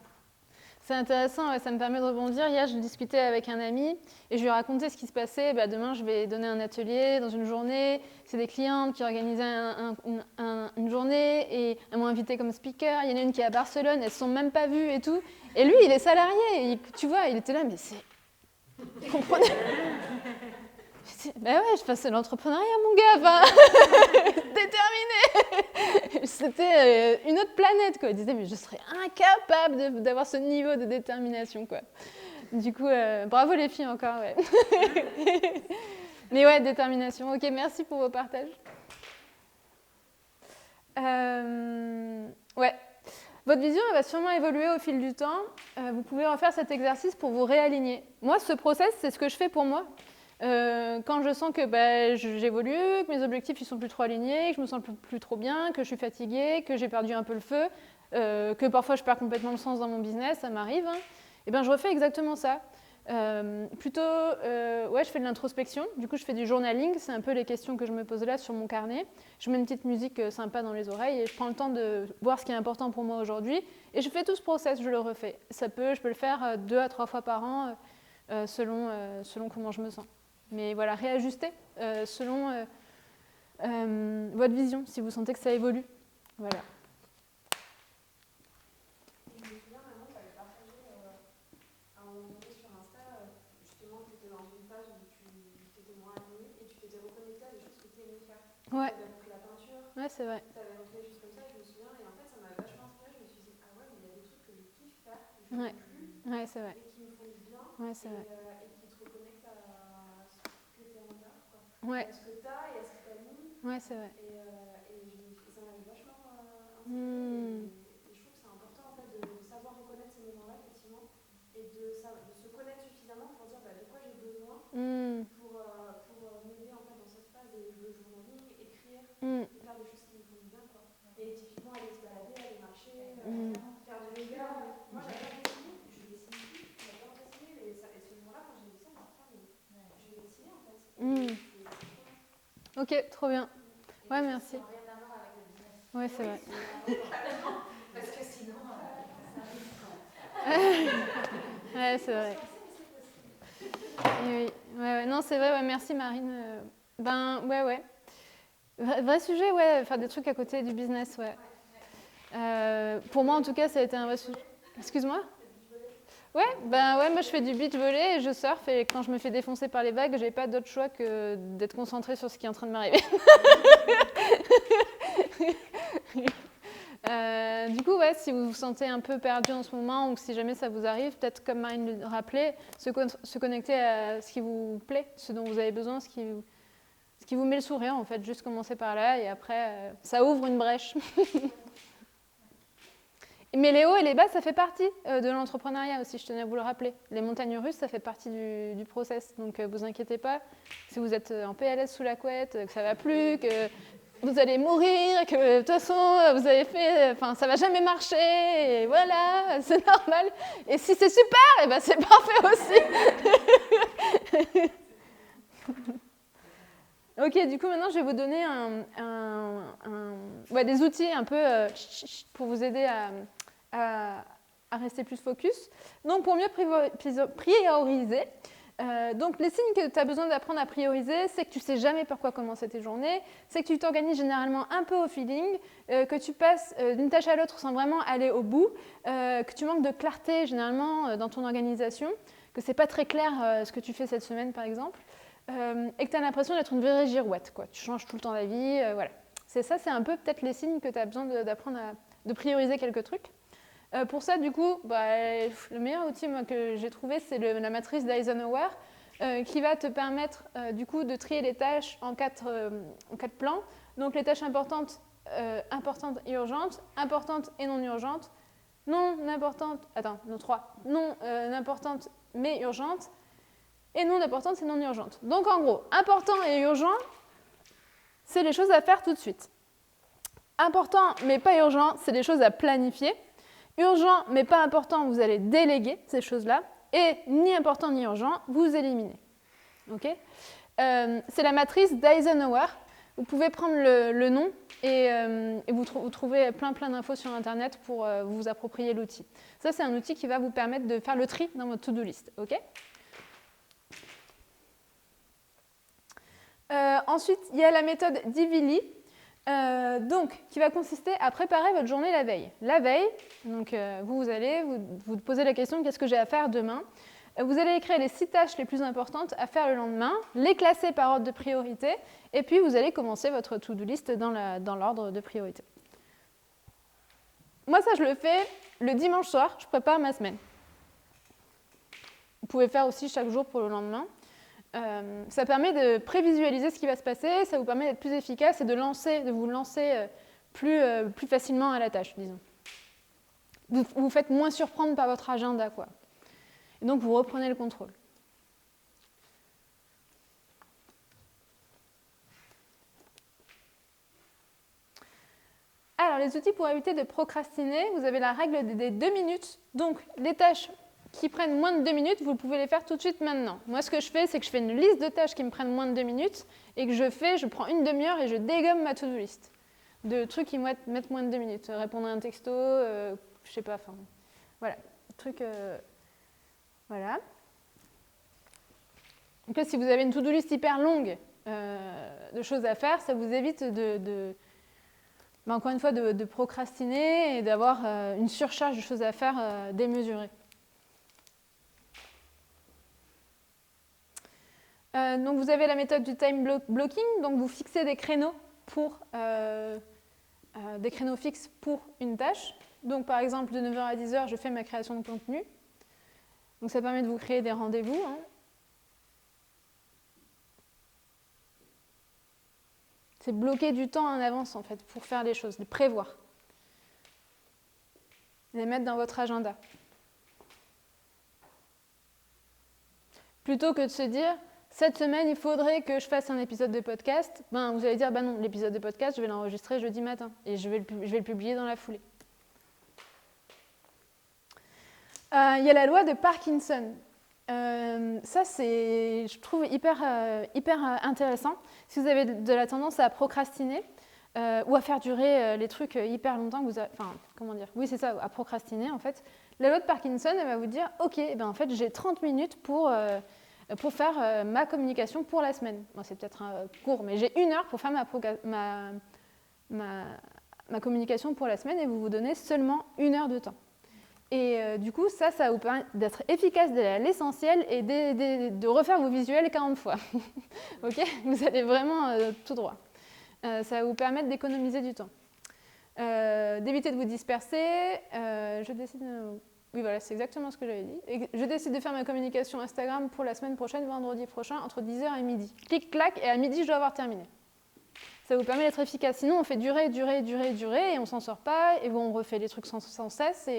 C'est intéressant, ça me permet de rebondir. Hier, je discutais avec un ami et je lui ai raconté ce qui se passait. Demain, je vais donner un atelier dans une journée. C'est des clientes qui organisaient une journée et elles m'ont invité comme speaker. Il y en a une qui est à Barcelone, elles ne se sont même pas vues et tout. Et lui, il est salarié. Tu vois, il était là, mais c'est... Vous comprenez ? Ben ouais, c'est l'entrepreneuriat, mon gars. Déterminé. C'était une autre planète, quoi. Il disait, mais je serais incapable d'avoir ce niveau de détermination, quoi. Du coup, bravo les filles encore, ouais. Mais ouais, détermination. Ok, merci pour vos partages. Ouais. Votre vision, elle va sûrement évoluer au fil du temps. Vous pouvez refaire cet exercice pour vous réaligner. Moi, ce process, c'est ce que je fais pour moi. Quand je sens que j'évolue, que mes objectifs ils sont plus trop alignés, que je me sens plus trop bien, que je suis fatiguée, que j'ai perdu un peu le feu, que parfois je perds complètement le sens dans mon business, ça m'arrive, et je refais exactement ça. Ouais, je fais de l'introspection. Du coup, je fais du journaling. C'est un peu les questions que je me pose là sur mon carnet. Je mets une petite musique sympa dans les oreilles et je prends le temps de voir ce qui est important pour moi aujourd'hui. Et je fais tout ce process, je le refais. Je peux le faire 2 à 3 fois par an selon comment je me sens. Mais voilà, réajuster selon votre vision, si vous sentez que ça évolue. Voilà. Et je me souviens vraiment, tu avais partagé à un moment donné sur Insta, justement, tu étais dans une phase où tu étais moins alignée et tu t'étais reconnectée à des choses que tu aimais faire. Ouais. Tu avais repris la peinture, Ouais, c'est vrai. tu avais repris des choses comme ça, je me souviens, et en fait, ça m'a vachement inspirée. Je me suis dit, ah ouais, mais il y a des trucs que je kiffe faire, que je ne Ouais. fais plus, Ouais, c'est vrai. et qui me font du bien, Ouais, c'est vrai. et qui te reconnectent à ce que tu es en art, quoi. Ouais. À ce que tu as et à ce qui t'anime. Ouais, c'est vrai. Et ça m'avait vachement inspirée. Et je trouve que c'est important en fait, de savoir reconnaître ces moments-là, effectivement, et de se connaître suffisamment pour dire de quoi j'ai besoin pour m'aider en fait, dans cette phase. Et le journaling, écrire, et faire des choses qui me font du bien. Quoi. Et typiquement, aller se balader, aller marcher, faire du yoga. Moi, j'adore dessiner, je dessine plus, j'adore dessiner. Et ce jour-là, quand j'ai vu ça, je me suis dit, je vais dessiner en fait. Ok, trop bien. Ouais, merci. Ça n'a rien à voir avec le business. Ouais, c'est vrai. Parce que sinon, Ouais, c'est vrai. Et oui. Ouais. Non, c'est vrai, ouais, merci Marine. Ouais. Vrai sujet, ouais, faire des trucs à côté du business, ouais. Pour moi, en tout cas, ça a été un vrai sujet. Excuse-moi ? Ouais, moi je fais du beach volley et je surfe et quand je me fais défoncer par les vagues, j'ai pas d'autre choix que d'être concentrée sur ce qui est en train de m'arriver. Du coup, ouais, si vous vous sentez un peu perdu en ce moment ou si jamais ça vous arrive, peut-être comme Marine le rappelait, se connecter à ce qui vous plaît, ce dont vous avez besoin, ce qui vous met le sourire en fait, juste commencer par là et après ça ouvre une brèche. Mais les hauts et les bas, ça fait partie de l'entrepreneuriat aussi, je tenais à vous le rappeler. Les montagnes russes, ça fait partie du process, donc vous inquiétez pas. Si vous êtes en PLS sous la couette, que ça va plus, que vous allez mourir, que de toute façon vous avez fait, ça va jamais marcher, et voilà, c'est normal. Et si c'est super, et ben c'est parfait aussi. Ok, du coup maintenant je vais vous donner des outils un peu pour vous aider à rester plus focus. Donc pour mieux prioriser, donc les signes que tu as besoin d'apprendre à prioriser, c'est que tu ne sais jamais par quoi commencer tes journées, c'est que tu t'organises généralement un peu au feeling, que tu passes d'une tâche à l'autre sans vraiment aller au bout, que tu manques de clarté généralement dans ton organisation, que ce n'est pas très clair ce que tu fais cette semaine par exemple, et que tu as l'impression d'être une vraie girouette, quoi. Tu changes tout le temps d'avis, voilà. C'est un peu peut-être les signes que tu as besoin d'apprendre de prioriser quelques trucs. Pour ça, du coup, le meilleur outil que j'ai trouvé, c'est la matrice d'Eisenhower, qui va te permettre du coup de trier les tâches en quatre plans. Donc les tâches importantes et urgentes, importantes et non urgentes, non importantes mais urgentes, et non importantes et non urgentes. Donc en gros, important et urgent, c'est les choses à faire tout de suite. Important mais pas urgent, c'est les choses à planifier. Urgent mais pas important, vous allez déléguer ces choses-là. Et ni important ni urgent, vous éliminez. Okay, c'est la matrice d'Eisenhower. Vous pouvez prendre le nom et vous trouvez plein d'infos sur Internet pour vous approprier l'outil. Ça, c'est un outil qui va vous permettre de faire le tri dans votre to-do list. Okay. Ensuite, il y a la méthode Divili, qui va consister à préparer votre journée la veille. La veille, donc, vous allez vous poser la question « qu'est-ce que j'ai à faire demain ?» Vous allez écrire les 6 tâches les plus importantes à faire le lendemain, les classer par ordre de priorité, et puis vous allez commencer votre to-do list dans l'ordre de priorité. Moi, ça, je le fais le dimanche soir, je prépare ma semaine. Vous pouvez faire aussi chaque jour pour le lendemain. Ça permet de prévisualiser ce qui va se passer, ça vous permet d'être plus efficace et de vous lancer plus facilement à la tâche, disons. Vous vous faites moins surprendre par votre agenda, quoi. Et donc, vous reprenez le contrôle. Alors, les outils pour éviter de procrastiner, vous avez la règle des 2 minutes. Donc, les tâches qui prennent moins de 2 minutes, vous pouvez les faire tout de suite maintenant. Moi, ce que je fais, c'est que je fais une liste de tâches qui me prennent moins de 2 minutes et que je prends une demi-heure et je dégomme ma to-do list de trucs qui mettent moins de 2 minutes. Répondre à un texto, je sais pas, enfin, voilà. Truc, voilà. Donc là, si vous avez une to-do list hyper longue de choses à faire, ça vous évite encore une fois, de procrastiner et d'avoir une surcharge de choses à faire démesurée. Donc vous avez la méthode du time blocking, donc vous fixez des créneaux des créneaux fixes pour une tâche. Donc par exemple, de 9h à 10h, je fais ma création de contenu. Donc ça permet de vous créer des rendez-vous. C'est bloquer du temps en avance, en fait, pour faire les choses, les prévoir. Les mettre dans votre agenda. Plutôt que de se dire, cette semaine, il faudrait que je fasse un épisode de podcast, vous allez dire, non, l'épisode de podcast, je vais l'enregistrer jeudi matin et je vais le publier dans la foulée. Il y a la loi de Parkinson. Ça, je trouve hyper intéressant. Si vous avez de la tendance à procrastiner ou à faire durer les trucs hyper longtemps, oui, c'est ça, à procrastiner en fait. La loi de Parkinson, elle va vous dire, ok, en fait, j'ai 30 minutes pour faire ma communication pour la semaine. Bon, c'est peut-être court, mais j'ai 1 heure pour faire ma communication pour la semaine et vous donnez seulement 1 heure de temps. Et du coup, ça va vous permettre d'être efficace, d'aller à l'essentiel et de refaire vos visuels 40 fois. Ok ? Vous allez vraiment tout droit. Ça va vous permettre d'économiser du temps. D'éviter de vous disperser. Oui, voilà, c'est exactement ce que j'avais dit. Et je décide de faire ma communication Instagram pour la semaine prochaine, vendredi prochain, entre 10h et midi. Clic-clac, et à midi, je dois avoir terminé. Ça vous permet d'être efficace. Sinon, on fait durer, et on ne s'en sort pas, et on refait les trucs sans cesse.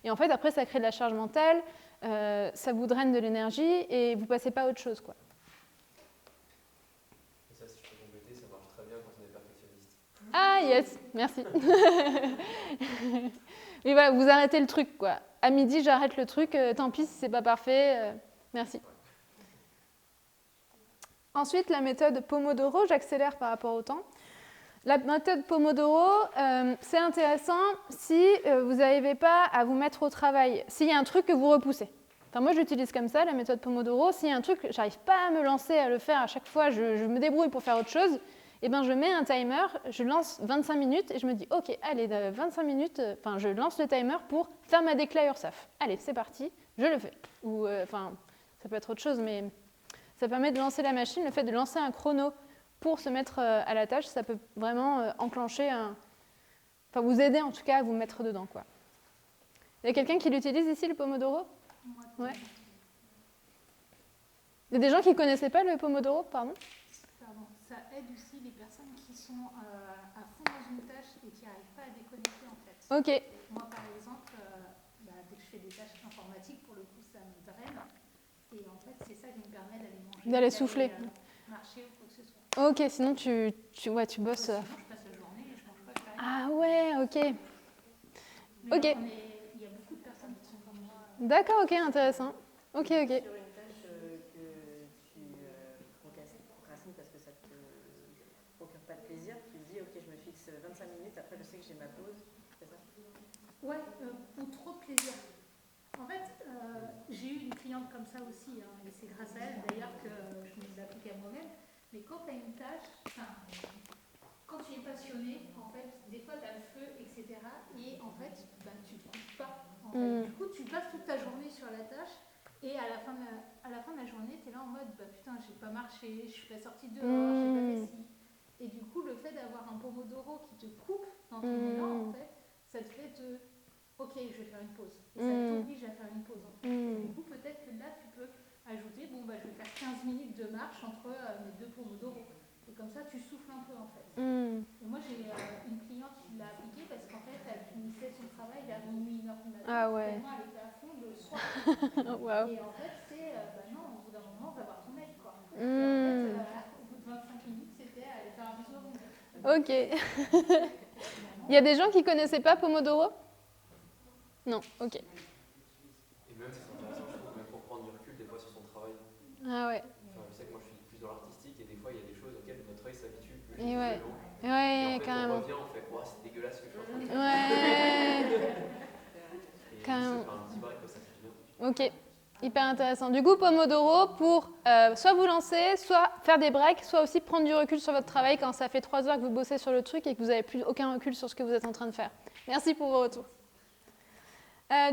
Et en fait, après, ça crée de la charge mentale, ça vous draine de l'énergie, et vous ne passez pas à autre chose, quoi. Et ça, si je peux compléter, ça marche très bien quand on est perfectionniste. Ah, yes, merci. Et voilà, vous arrêtez le truc, quoi. À midi, j'arrête le truc, tant pis si c'est pas parfait, merci. Ensuite, la méthode Pomodoro, j'accélère par rapport au temps. La méthode Pomodoro, c'est intéressant si vous n'arrivez pas à vous mettre au travail, s'il y a un truc que vous repoussez. Enfin, moi, j'utilise comme ça la méthode Pomodoro. S'il y a un truc, j'arrive pas à me lancer à le faire à chaque fois, je me débrouille pour faire autre chose, je mets un timer, je lance 25 minutes et je me dis, ok, allez, 25 minutes, je lance le timer pour faire ma décla URSAF. Allez, c'est parti, je le fais. Ou, ça peut être autre chose, mais ça permet de lancer la machine. Le fait de lancer un chrono pour se mettre à la tâche, ça peut vraiment enclencher vous aider en tout cas à vous mettre dedans, quoi. Il y a quelqu'un qui l'utilise ici, le Pomodoro ? Ouais. Il y a des gens qui ne connaissaient pas le Pomodoro, pardon ? Ça aide aussi les personnes qui sont à fond dans une tâche et qui n'arrivent pas à déconnecter en fait. Ok. Moi par exemple, dès que je fais des tâches informatiques, pour le coup ça me draine. Et en fait c'est ça qui me permet d'aller manger, d'aller souffler. Marcher ou quoi que ce soit. Ok, sinon tu bosses. Sinon je passe la journée et je mange pas, je fais rien. Ah ouais, ok. Mais ok. Il y a beaucoup de personnes qui sont comme moi. D'accord, ok, intéressant. Ok. Sur une tâche que tu procrastines parce que ça te procure pas de plaisir, tu te dis ok, je me fixe 25 minutes, après je sais que j'ai ma pause, c'est ça ? Ouais, ou trop de plaisir. En fait, j'ai eu une cliente comme ça aussi, et c'est grâce à elle d'ailleurs que je me l'applique à moi-même. Mais quand tu as une tâche, quand tu es passionné, en fait, des fois tu as le feu, etc. Et en fait, tu ne te coupes pas. En fait. Du coup, tu passes toute ta journée sur la tâche. Et à la fin de la journée, tu es là en mode putain, j'ai pas marché, je suis pas sortie dehors, j'ai pas fait ci. Et du coup, le fait d'avoir un Pomodoro qui te coupe dans ton élan, en fait, ça te fait ok, je vais faire une pause. Et ça t'oblige à faire une pause. En fait. Et du coup, peut-être que là, tu peux ajouter je vais faire 15 minutes de marche entre mes 2 Pomodoro. Et comme ça, tu souffles un peu en fait. Et moi, j'ai une cliente qui l'a appliqué parce qu'en fait, elle finissait son travail vers minuit, 1h du matin. Ah ouais. Tellement elle était à fond le soir. Wow. Et en fait, c'est non, au bout d'un moment, on va voir ton mec, quoi. Et en fait, au bout de 25 minutes, c'était aller faire un bisou au monde. Ok. Il y a des gens qui ne connaissaient pas Pomodoro ? Non, ok. Et même si c'est Ah ouais. Enfin, je sais que moi je suis plus dans l'artistique et des fois il y a des choses auxquelles notre œil s'habitue plus. Et ouais. Et en Ouais, fait, carrément. on revient, on fait oh, c'est dégueulasse ce que je suis en train de faire. Ouais. Et Carrément. c'est pas un petit break, quoi, ça fait du bien. Ok, hyper intéressant. Du coup, Pomodoro pour soit vous lancer, soit faire des breaks, soit aussi prendre du recul sur votre travail quand ça fait 3 heures que vous bossez sur le truc et que vous n'avez plus aucun recul sur ce que vous êtes en train de faire. Merci pour vos retours.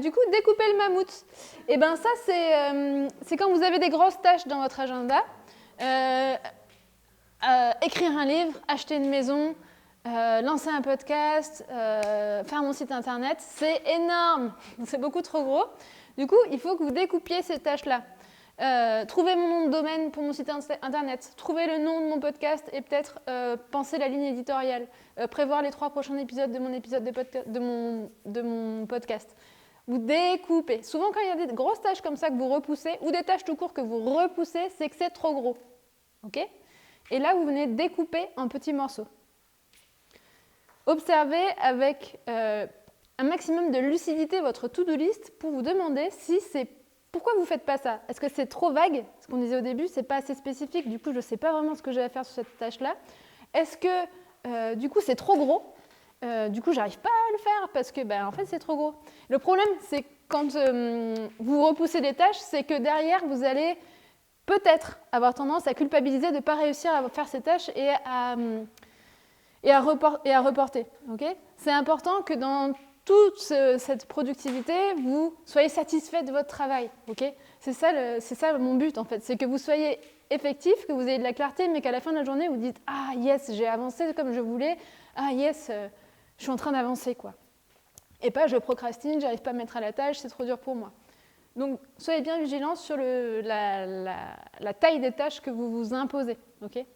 Du coup, découper le mammouth. Et ben ça, c'est quand vous avez des grosses tâches dans votre agenda. Écrire un livre, acheter une maison, lancer un podcast, faire mon site internet, c'est énorme, c'est beaucoup trop gros. Du coup, il faut que vous découpiez ces tâches-là. Trouver mon nom de domaine pour mon site internet, trouver le nom de mon podcast et peut-être penser la ligne éditoriale, prévoir les 3 prochains épisodes de mon podcast. Vous découpez. Souvent, quand il y a des grosses tâches comme ça que vous repoussez, ou des tâches tout court que vous repoussez, c'est que c'est trop gros. Ok ? Et là, vous venez découper en petits morceaux. Observez avec un maximum de lucidité votre to-do list pour vous demander si c'est... Pourquoi vous ne faites pas ça? Est-ce que c'est trop vague? Ce qu'on disait au début, c'est pas assez spécifique. Du coup, je ne sais pas vraiment ce que j'ai à faire sur cette tâche-là. Est-ce que, du coup, c'est trop gros? Du coup, j'arrive pas à le faire parce que, en fait, c'est trop gros. Le problème, c'est quand vous repoussez des tâches, c'est que derrière, vous allez peut-être avoir tendance à culpabiliser de ne pas réussir à faire ces tâches et à reporter. Okay? C'est important que dans toute cette productivité, vous soyez satisfait de votre travail. Okay? C'est ça mon but, en fait. C'est que vous soyez effectif, que vous ayez de la clarté, mais qu'à la fin de la journée, vous dites « Ah, yes, j'ai avancé comme je voulais. Ah, yes, je suis en train d'avancer. » quoi. Et pas « Je procrastine, j'arrive pas à me mettre à la tâche, c'est trop dur pour moi. » Donc, soyez bien vigilants sur la taille des tâches que vous vous imposez. Okay?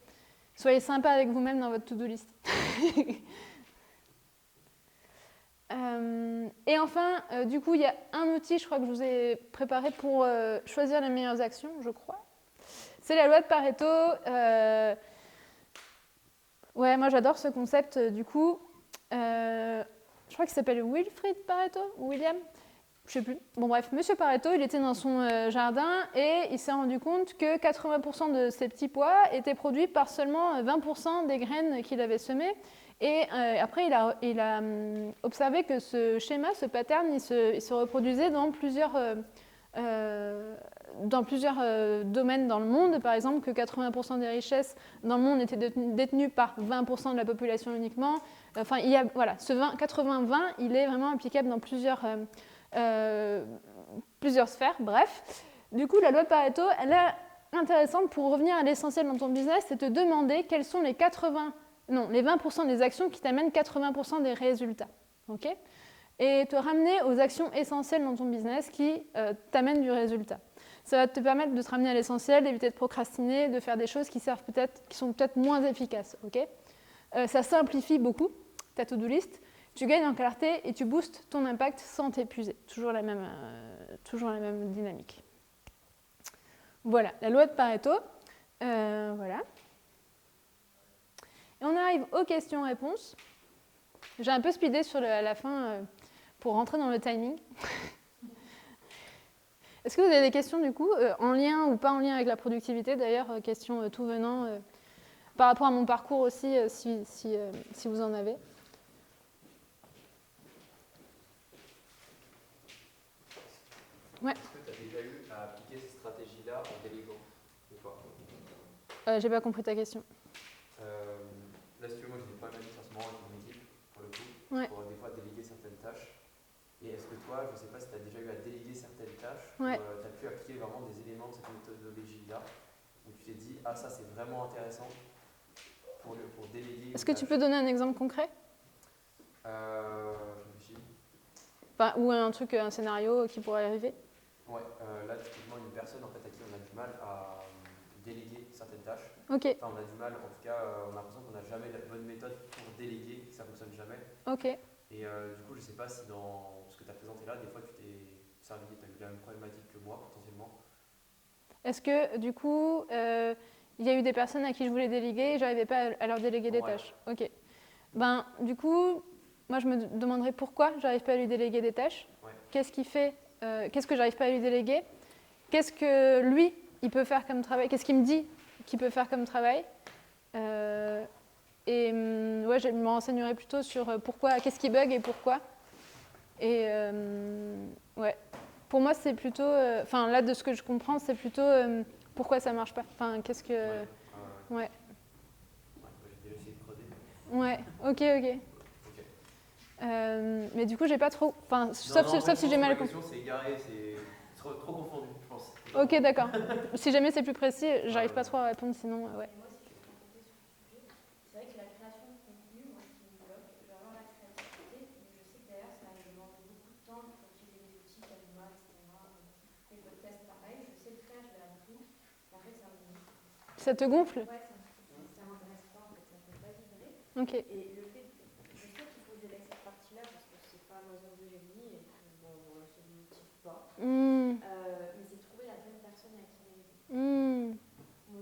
Soyez sympa avec vous-même dans votre to-do list. Et enfin, du coup, il y a un outil, je crois que je vous ai préparé pour choisir les meilleures actions, je crois. C'est la loi de Pareto. Ouais, moi j'adore ce concept, du coup. Je crois qu'il s'appelle Wilfried Pareto, ou William. Je sais plus. Bon bref, Monsieur Pareto, il était dans son jardin et il s'est rendu compte que 80% de ses petits pois étaient produits par seulement 20% des graines qu'il avait semées. Et après, il a observé que ce schéma, ce pattern, il se reproduisait dans plusieurs domaines dans le monde. Par exemple, que 80% des richesses dans le monde étaient détenues par 20% de la population uniquement. Enfin, voilà, ce 80-20, il est vraiment applicable dans plusieurs sphères, bref. Du coup, la loi de Pareto, elle est intéressante pour revenir à l'essentiel dans ton business, c'est te demander quels sont les 20% des actions qui t'amènent 80% des résultats. Okay? Et te ramener aux actions essentielles dans ton business qui t'amènent du résultat. Ça va te permettre de te ramener à l'essentiel, d'éviter de procrastiner, de faire des choses qui sont peut-être moins efficaces. Okay? Ça simplifie beaucoup ta to-do list. Tu gagnes en clarté et tu boostes ton impact sans t'épuiser. Toujours la même dynamique. Voilà, la loi de Pareto. Voilà. Et on arrive aux questions-réponses. J'ai un peu speedé sur la fin pour rentrer dans le timing. Est-ce que vous avez des questions du coup, en lien ou pas en lien avec la productivité d'ailleurs, questions tout venant, par rapport à mon parcours aussi, si vous en avez. Ouais. Est-ce que tu as déjà eu à appliquer ces stratégies-là en déléguant ou pas? J'ai pas compris ta question. Là, si tu veux, moi j'ai des problématiques en ce moment avec mon équipe, pour le coup, Ouais. pour des fois déléguer certaines tâches. Et est-ce que toi, je ne sais pas si tu as déjà eu à déléguer certaines tâches, Ouais. tu as pu appliquer vraiment des éléments de cette méthodologie-là, où tu t'es dit, ah ça c'est vraiment intéressant pour déléguer. Est-ce que tu peux donner un exemple concret? Je réfléchis. Ou un scénario qui pourrait arriver? Ouais, là typiquement une personne en fait, à qui on a du mal à déléguer certaines tâches. Ok. Enfin, on a du mal, en tout cas, on a l'impression qu'on n'a jamais la bonne méthode pour déléguer, que ça ne fonctionne jamais. Ok. Et du coup, je ne sais pas si dans ce que tu as présenté là, des fois tu t'es servi, tu as eu la même problématique que moi potentiellement. Est-ce que du coup, il y a eu des personnes à qui je voulais déléguer et je n'arrivais pas à leur déléguer des tâches? Ok. Du coup, moi je me demanderais pourquoi je n'arrive pas à lui déléguer des tâches. Ouais. Qu'est-ce qui fait, qu'est-ce que j'arrive pas à lui déléguer? Qu'est-ce que lui il peut faire comme travail, qu'est-ce qu'il me dit qu'il peut faire comme travail. Et ouais, je me renseignerai plutôt sur pourquoi, qu'est-ce qui bug et pourquoi. Et ouais, pour moi, c'est plutôt, enfin là, de ce que je comprends, c'est plutôt pourquoi ça marche pas. Enfin, qu'est-ce que. Ouais. J'ai essayé de creuser. Ouais, ok. Mais du coup, j'ai pas trop. Enfin, sauf si j'ai mal compris. La question, c'est égaré, c'est trop confondu, je pense. Ok, d'accord. Si jamais c'est plus précis, j'arrive pas trop à répondre, sinon, ouais. Et moi, si je peux compléter sur le sujet, c'est vrai que la création de contenu, moi, ce qui me bloque, je vais avoir la créativité, mais je sais que derrière, ça me demande beaucoup de temps pour utiliser des outils, Canva, etc. Les podcasts, pareil, je sais le faire, je l'ai appris, et en fait, ça me... Ça te gonfle? Ouais, ça m'intéresse pas, en fait, ça me fait pas vibrer. Ok. Et le fait, je sais qu'il faut que j'élève cette partie-là, parce que c'est pas ma zone de génie, et que, bon, ça ne me motive pas. Mais c'est trouver la bonne personne à qui l'aider. Mon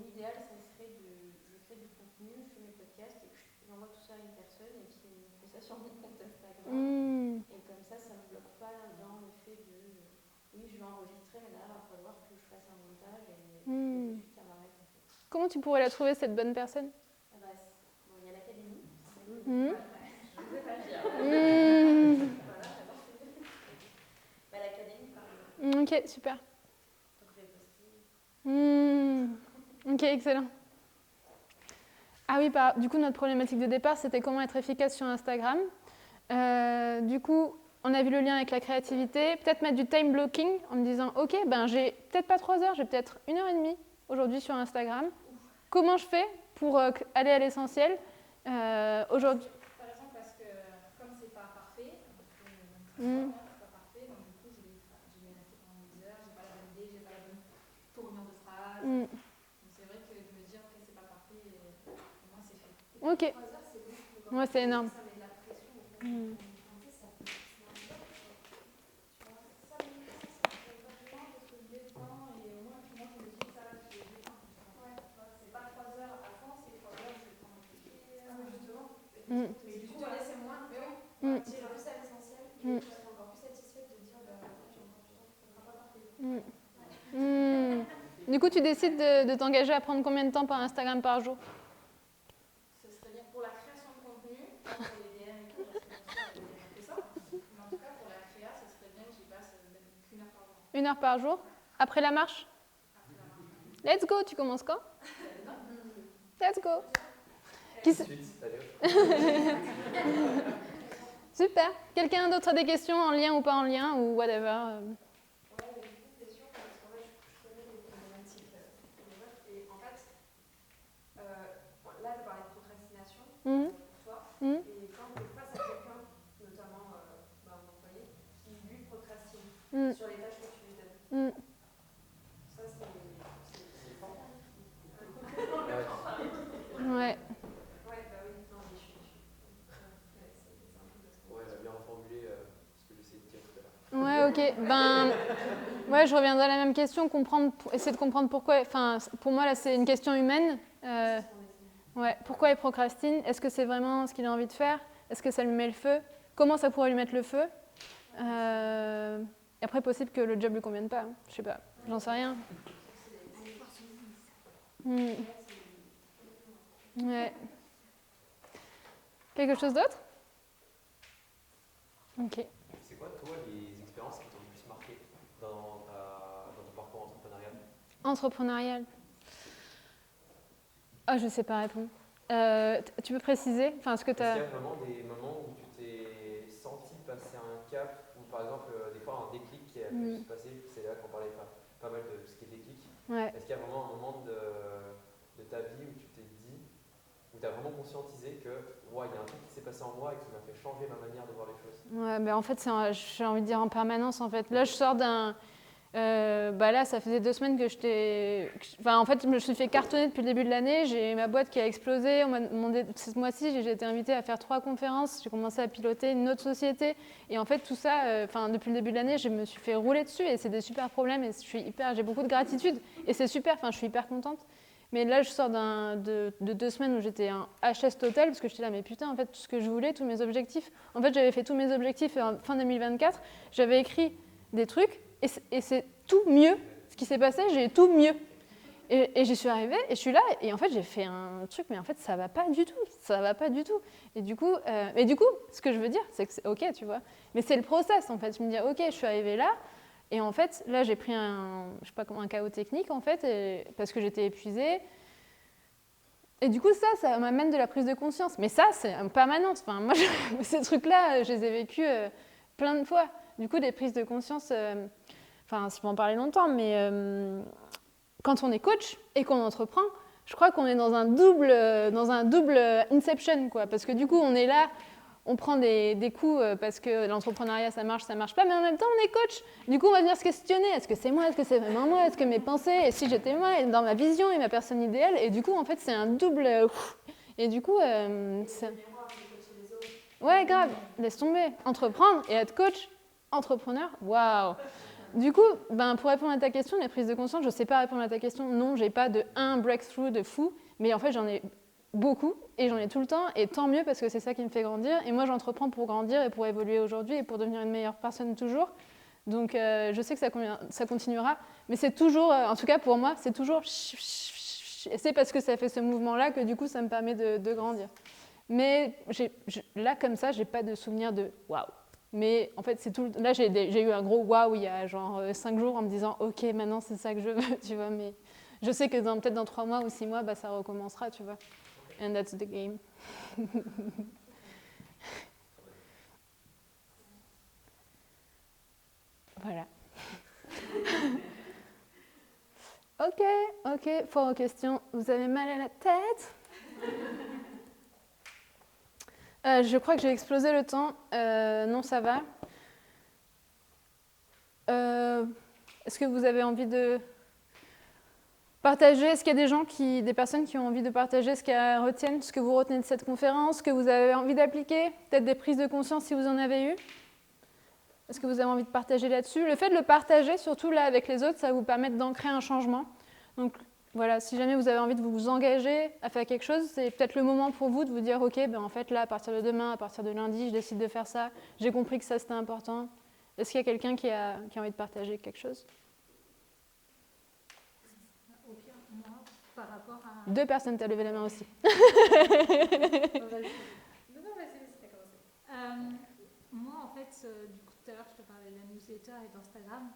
idéal, ça serait je fais du contenu, je fais mes podcasts et que j'envoie tout ça à une personne et qui fait ça sur mon compte Instagram. Et comme ça me bloque pas dans le fait de oui, je vais enregistrer, mais derrière, il va falloir que je fasse un montage et ensuite ça m'arrête en fait. Comment tu pourrais la trouver, cette bonne personne? Bon, il y a l'académie. Je ne sais pas dire. Voilà, d'abord, l'académie, par exemple. Ok, super. Donc, je vais poster. Ok, excellent. Ah oui, du coup, notre problématique de départ, c'était comment être efficace sur Instagram. Du coup, on a vu le lien avec la créativité. Peut-être mettre du time blocking en me disant, ok, ben j'ai peut-être pas 3 heures, j'ai peut-être 1h30 aujourd'hui sur Instagram. Comment je fais pour aller à l'essentiel aujourd'hui? Par exemple, parce que comme c'est pas parfait, c'est pas parfait, donc du coup, je vais rester pendant des heures, j'ai pas la bonne idée, j'ai pas la bonne tournure de phrase. Donc c'est vrai que de me dire, ok, c'est pas parfait, pour moi, c'est fait. Ok. 3 heures, c'est bon. Ouais, c'est énorme. Ça met de la pression. Ça me bloque. Ça me fait vachement parce que je détends et au moins, moi, je me dis, ça va, je vais détendre. C'est pas 3 heures à fond, c'est 3 heures, je vais prendre un café. Justement. Mais du coup, voilà, c'est moins. Mais oui, tirer plus à l'essentiel. Et je serai encore plus satisfaite de dire, j'ai encore du temps, ça sera pas parfait. Du coup, tu décides de t'engager à prendre combien de temps par Instagram par jour? Ce serait bien pour la création de contenu, pour les DM et tout, parce que j'ai déjà fait ça. Mais en tout cas, pour la créa, ce serait bien que j'y passe même 1 heure par jour. 1 heure par jour? Après la marche? Let's go, tu commences quand? Let's go. Super. Quelqu'un d'autre a des questions en lien ou pas en lien ou whatever? C'est sûr, parce qu'en fait, je connais les problématiques et en fait, là, je parlais de procrastination pour toi, et quand tu es face à quelqu'un, notamment mon employé, qui lui procrastine sur les tâches que tu lui donnes, ça c'est fort. Ouais. Ouais, bah oui, non, mais je suis. C'est un peu parce que. Ouais, elle a bien reformulé ce que j'essayais de dire tout à l'heure. Ouais, ok. Ben, ouais, je reviendrai à la même question, essayer de comprendre pourquoi. Enfin, pour moi, là, c'est une question humaine. Ouais, pourquoi il procrastine? Est-ce que c'est vraiment ce qu'il a envie de faire? Est-ce que ça lui met le feu? Comment ça pourrait lui mettre le feu? Après, possible que le job lui convienne pas. Je sais pas, j'en sais rien. Ouais. Quelque chose d'autre? Ok. C'est quoi, toi, les expériences qui t'ont le plus marqué dans ton parcours entrepreneurial? Entrepreneurial. Ah, je sais pas répondre. Tu peux préciser? Enfin, est-ce que tu as... Est-ce qu'il y a vraiment des moments où tu t'es senti passer un cap, ou par exemple, des fois un déclic qui a pu se passer, c'est là qu'on parlait pas mal de ce qui est déclic. Ouais. Est-ce qu'il y a vraiment un moment de ta vie où tu t'es dit, où tu as vraiment conscientisé que ouais, il y a un truc qui s'est passé en moi et qui m'a fait changer ma manière de voir les choses? Ouais, ben en fait, j'ai envie de dire en permanence. En fait. Là, je sors d'un... là, ça faisait 2 semaines que j'étais... Enfin, en fait, je me suis fait cartonner depuis le début de l'année. J'ai ma boîte qui a explosé. On m'a demandé... Ce mois-ci, j'ai été invitée à faire 3 conférences. J'ai commencé à piloter une autre société. Et en fait, tout ça, depuis le début de l'année, je me suis fait rouler dessus. Et c'est des super problèmes. Et j'ai beaucoup de gratitude. Et c'est super. Enfin, je suis hyper contente. Mais là, je sors de 2 semaines où j'étais un HS total, parce que j'étais là, mais putain, en fait, tout ce que je voulais, tous mes objectifs. En fait, j'avais fait tous mes objectifs fin 2024. J'avais écrit des trucs, et c'est tout mieux. Ce qui s'est passé, j'ai tout mieux. Et j'y suis arrivée, et je suis là, et en fait, j'ai fait un truc, mais en fait, ça va pas du tout. Ça va pas du tout. Et du coup, ce que je veux dire, c'est que c'est OK, tu vois. Mais c'est le process, en fait. Je me dis, OK, je suis arrivée là, et en fait, là, j'ai pris un chaos technique, en fait, parce que j'étais épuisée. Et du coup, ça m'amène de la prise de conscience. Mais ça, c'est en permanence. Enfin, moi, ces trucs-là, je les ai vécus plein de fois. Du coup, des prises de conscience, enfin, je peux en parler longtemps, mais quand on est coach et qu'on entreprend, je crois qu'on est dans un double inception, quoi. Parce que du coup, on est là, on prend des coups parce que l'entrepreneuriat, ça marche pas, mais en même temps, on est coach. Du coup, on va venir se questionner. Est-ce que c'est moi? Est-ce que c'est vraiment moi? Est-ce que mes pensées? Et si j'étais moi, et dans ma vision et ma personne idéale? Et du coup, en fait, c'est un double... Et du coup, ouais, grave, laisse tomber. Entreprendre et être coach, entrepreneur, waouh! Du coup, pour répondre à ta question, les prises de conscience, je ne sais pas répondre à ta question. Non, j'ai pas de un breakthrough de fou, mais en fait, j'en ai beaucoup et j'en ai tout le temps, et tant mieux parce que c'est ça qui me fait grandir. Et moi, j'entreprends pour grandir et pour évoluer aujourd'hui et pour devenir une meilleure personne toujours. Donc, je sais que ça continuera, mais c'est toujours, en tout cas pour moi, c'est toujours... Et c'est parce que ça fait ce mouvement-là que du coup, ça me permet de grandir. Mais là, comme ça, j'ai pas de souvenir de waouh. Mais en fait, c'est tout. Là, j'ai eu un gros waouh il y a genre 5 jours en me disant ok, maintenant c'est ça que je veux, tu vois. Mais je sais que peut-être dans 3 mois ou 6 mois, ça recommencera, tu vois. And that's the game. Voilà. Ok, pour vos questions. Vous avez mal à la tête? Je crois que j'ai explosé le temps. Non, ça va. Est-ce que vous avez envie de partager? Est-ce qu'il y a des personnes qui ont envie de partager ce qu'elles retiennent, ce que vous retenez de cette conférence, ce que vous avez envie d'appliquer? Peut-être des prises de conscience si vous en avez eu? Est-ce que vous avez envie de partager là-dessus? Le fait de le partager, surtout là avec les autres, ça va vous permettre d'ancrer un changement. Donc voilà, si jamais vous avez envie de vous engager à faire quelque chose, c'est peut-être le moment pour vous de vous dire ok, en fait là, à partir de demain, à partir de lundi, je décide de faire ça. J'ai compris que ça c'était important. Est-ce qu'il y a quelqu'un qui a envie de partager quelque chose? Au pire, moi, par rapport à... 2 personnes, t'as levé la main aussi. Non, vas-y, t'as commencé. Moi, en fait, du coup, tout à l'heure, je te parlais de la newsletter et d'Instagram.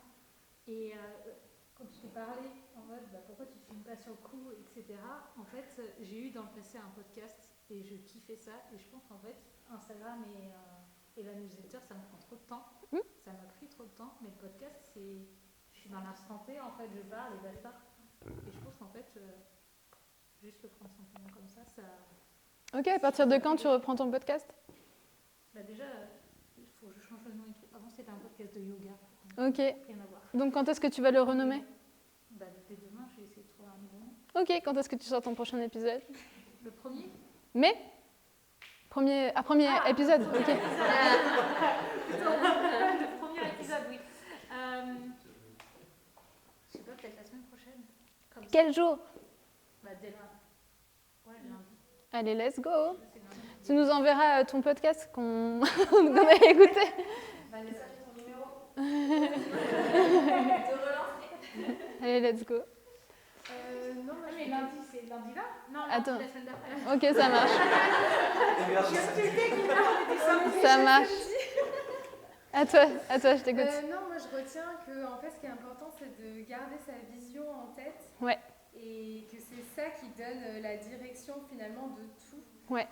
Et quand je t'ai parlé en mode pourquoi tu ne filmes pas sur le coup, etc., en fait, j'ai eu dans le passé un podcast et je kiffais ça. Et je pense qu'en fait, Instagram et la newsletter, ça me prend trop de temps. Ça m'a pris trop de temps. Mais le podcast, je suis dans l'instant T, en fait, je parle et basta. Et je pense qu'en fait, juste le prendre simplement comme ça. Ok, à partir de quand tu reprends ton podcast? Déjà, il faut que je change le nom et tout. Avant, c'était un podcast de yoga. Ok. Rien à voir. Donc quand est-ce que tu vas le renommer? Dès demain, je vais essayer de trouver un nouveau nom. Ok, quand est-ce que tu sors ton prochain épisode? Le premier? Mais premier épisode, ok. Le premier épisode, oui. Je sais pas, peut-être la semaine prochaine. Comme ça. Quel jour? Dès lundi. Ouais, lundi. Allez, let's go. C'est lundi. Tu nous enverras ton podcast qu'on a écouté. Vanessa, j'ai ton numéro. Te relancer. Allez, let's go. Non, moi, Mais lundi, c'est lundi là? Non, Attends. la semaine d'après. Ok, ça marche. Ça marche. À toi, je t'écoute. non, moi je retiens que en fait, ce qui est important, c'est de garder sa vision en tête. Ouais. Et que c'est ça qui donne la direction finalement de tout. Ouais.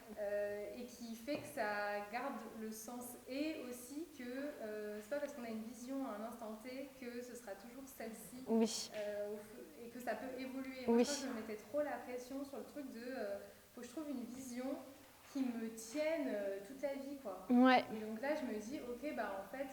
Et qui fait que ça garde le sens. Et aussi que c'est pas parce qu'on a une vision à un instant T que ce sera toujours celle-ci. Oui. Et que ça peut évoluer. Oui. Moi, je me mettais trop la pression sur le truc de faut que je trouve une vision qui me tienne toute la vie, quoi. Ouais. Et donc là, je me dis, ok, en fait,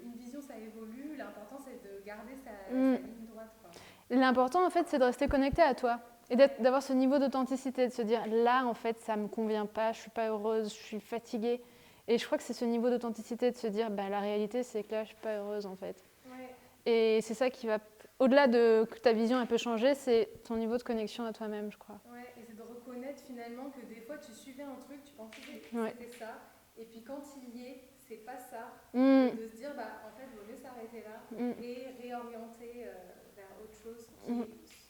une vision, ça évolue. L'important, c'est de garder sa ligne droite, quoi. L'important, en fait, c'est de rester connecté à toi et d'avoir ce niveau d'authenticité, de se dire, là, en fait, ça me convient pas, je suis pas heureuse, je suis fatiguée. Et je crois que c'est ce niveau d'authenticité de se dire, la réalité, c'est que là, je suis pas heureuse, en fait. Ouais. Et c'est ça qui va, au-delà de que ta vision, elle peut changer, c'est ton niveau de connexion à toi-même, je crois. Ouais, et c'est de reconnaître finalement que des fois, tu suivais un truc, tu pensais que Ouais. c'était ça, et puis quand il y est, c'est pas ça. Mm. Et de se dire, en fait, il vaut mieux s'arrêter là et réorienter vers autre chose qui est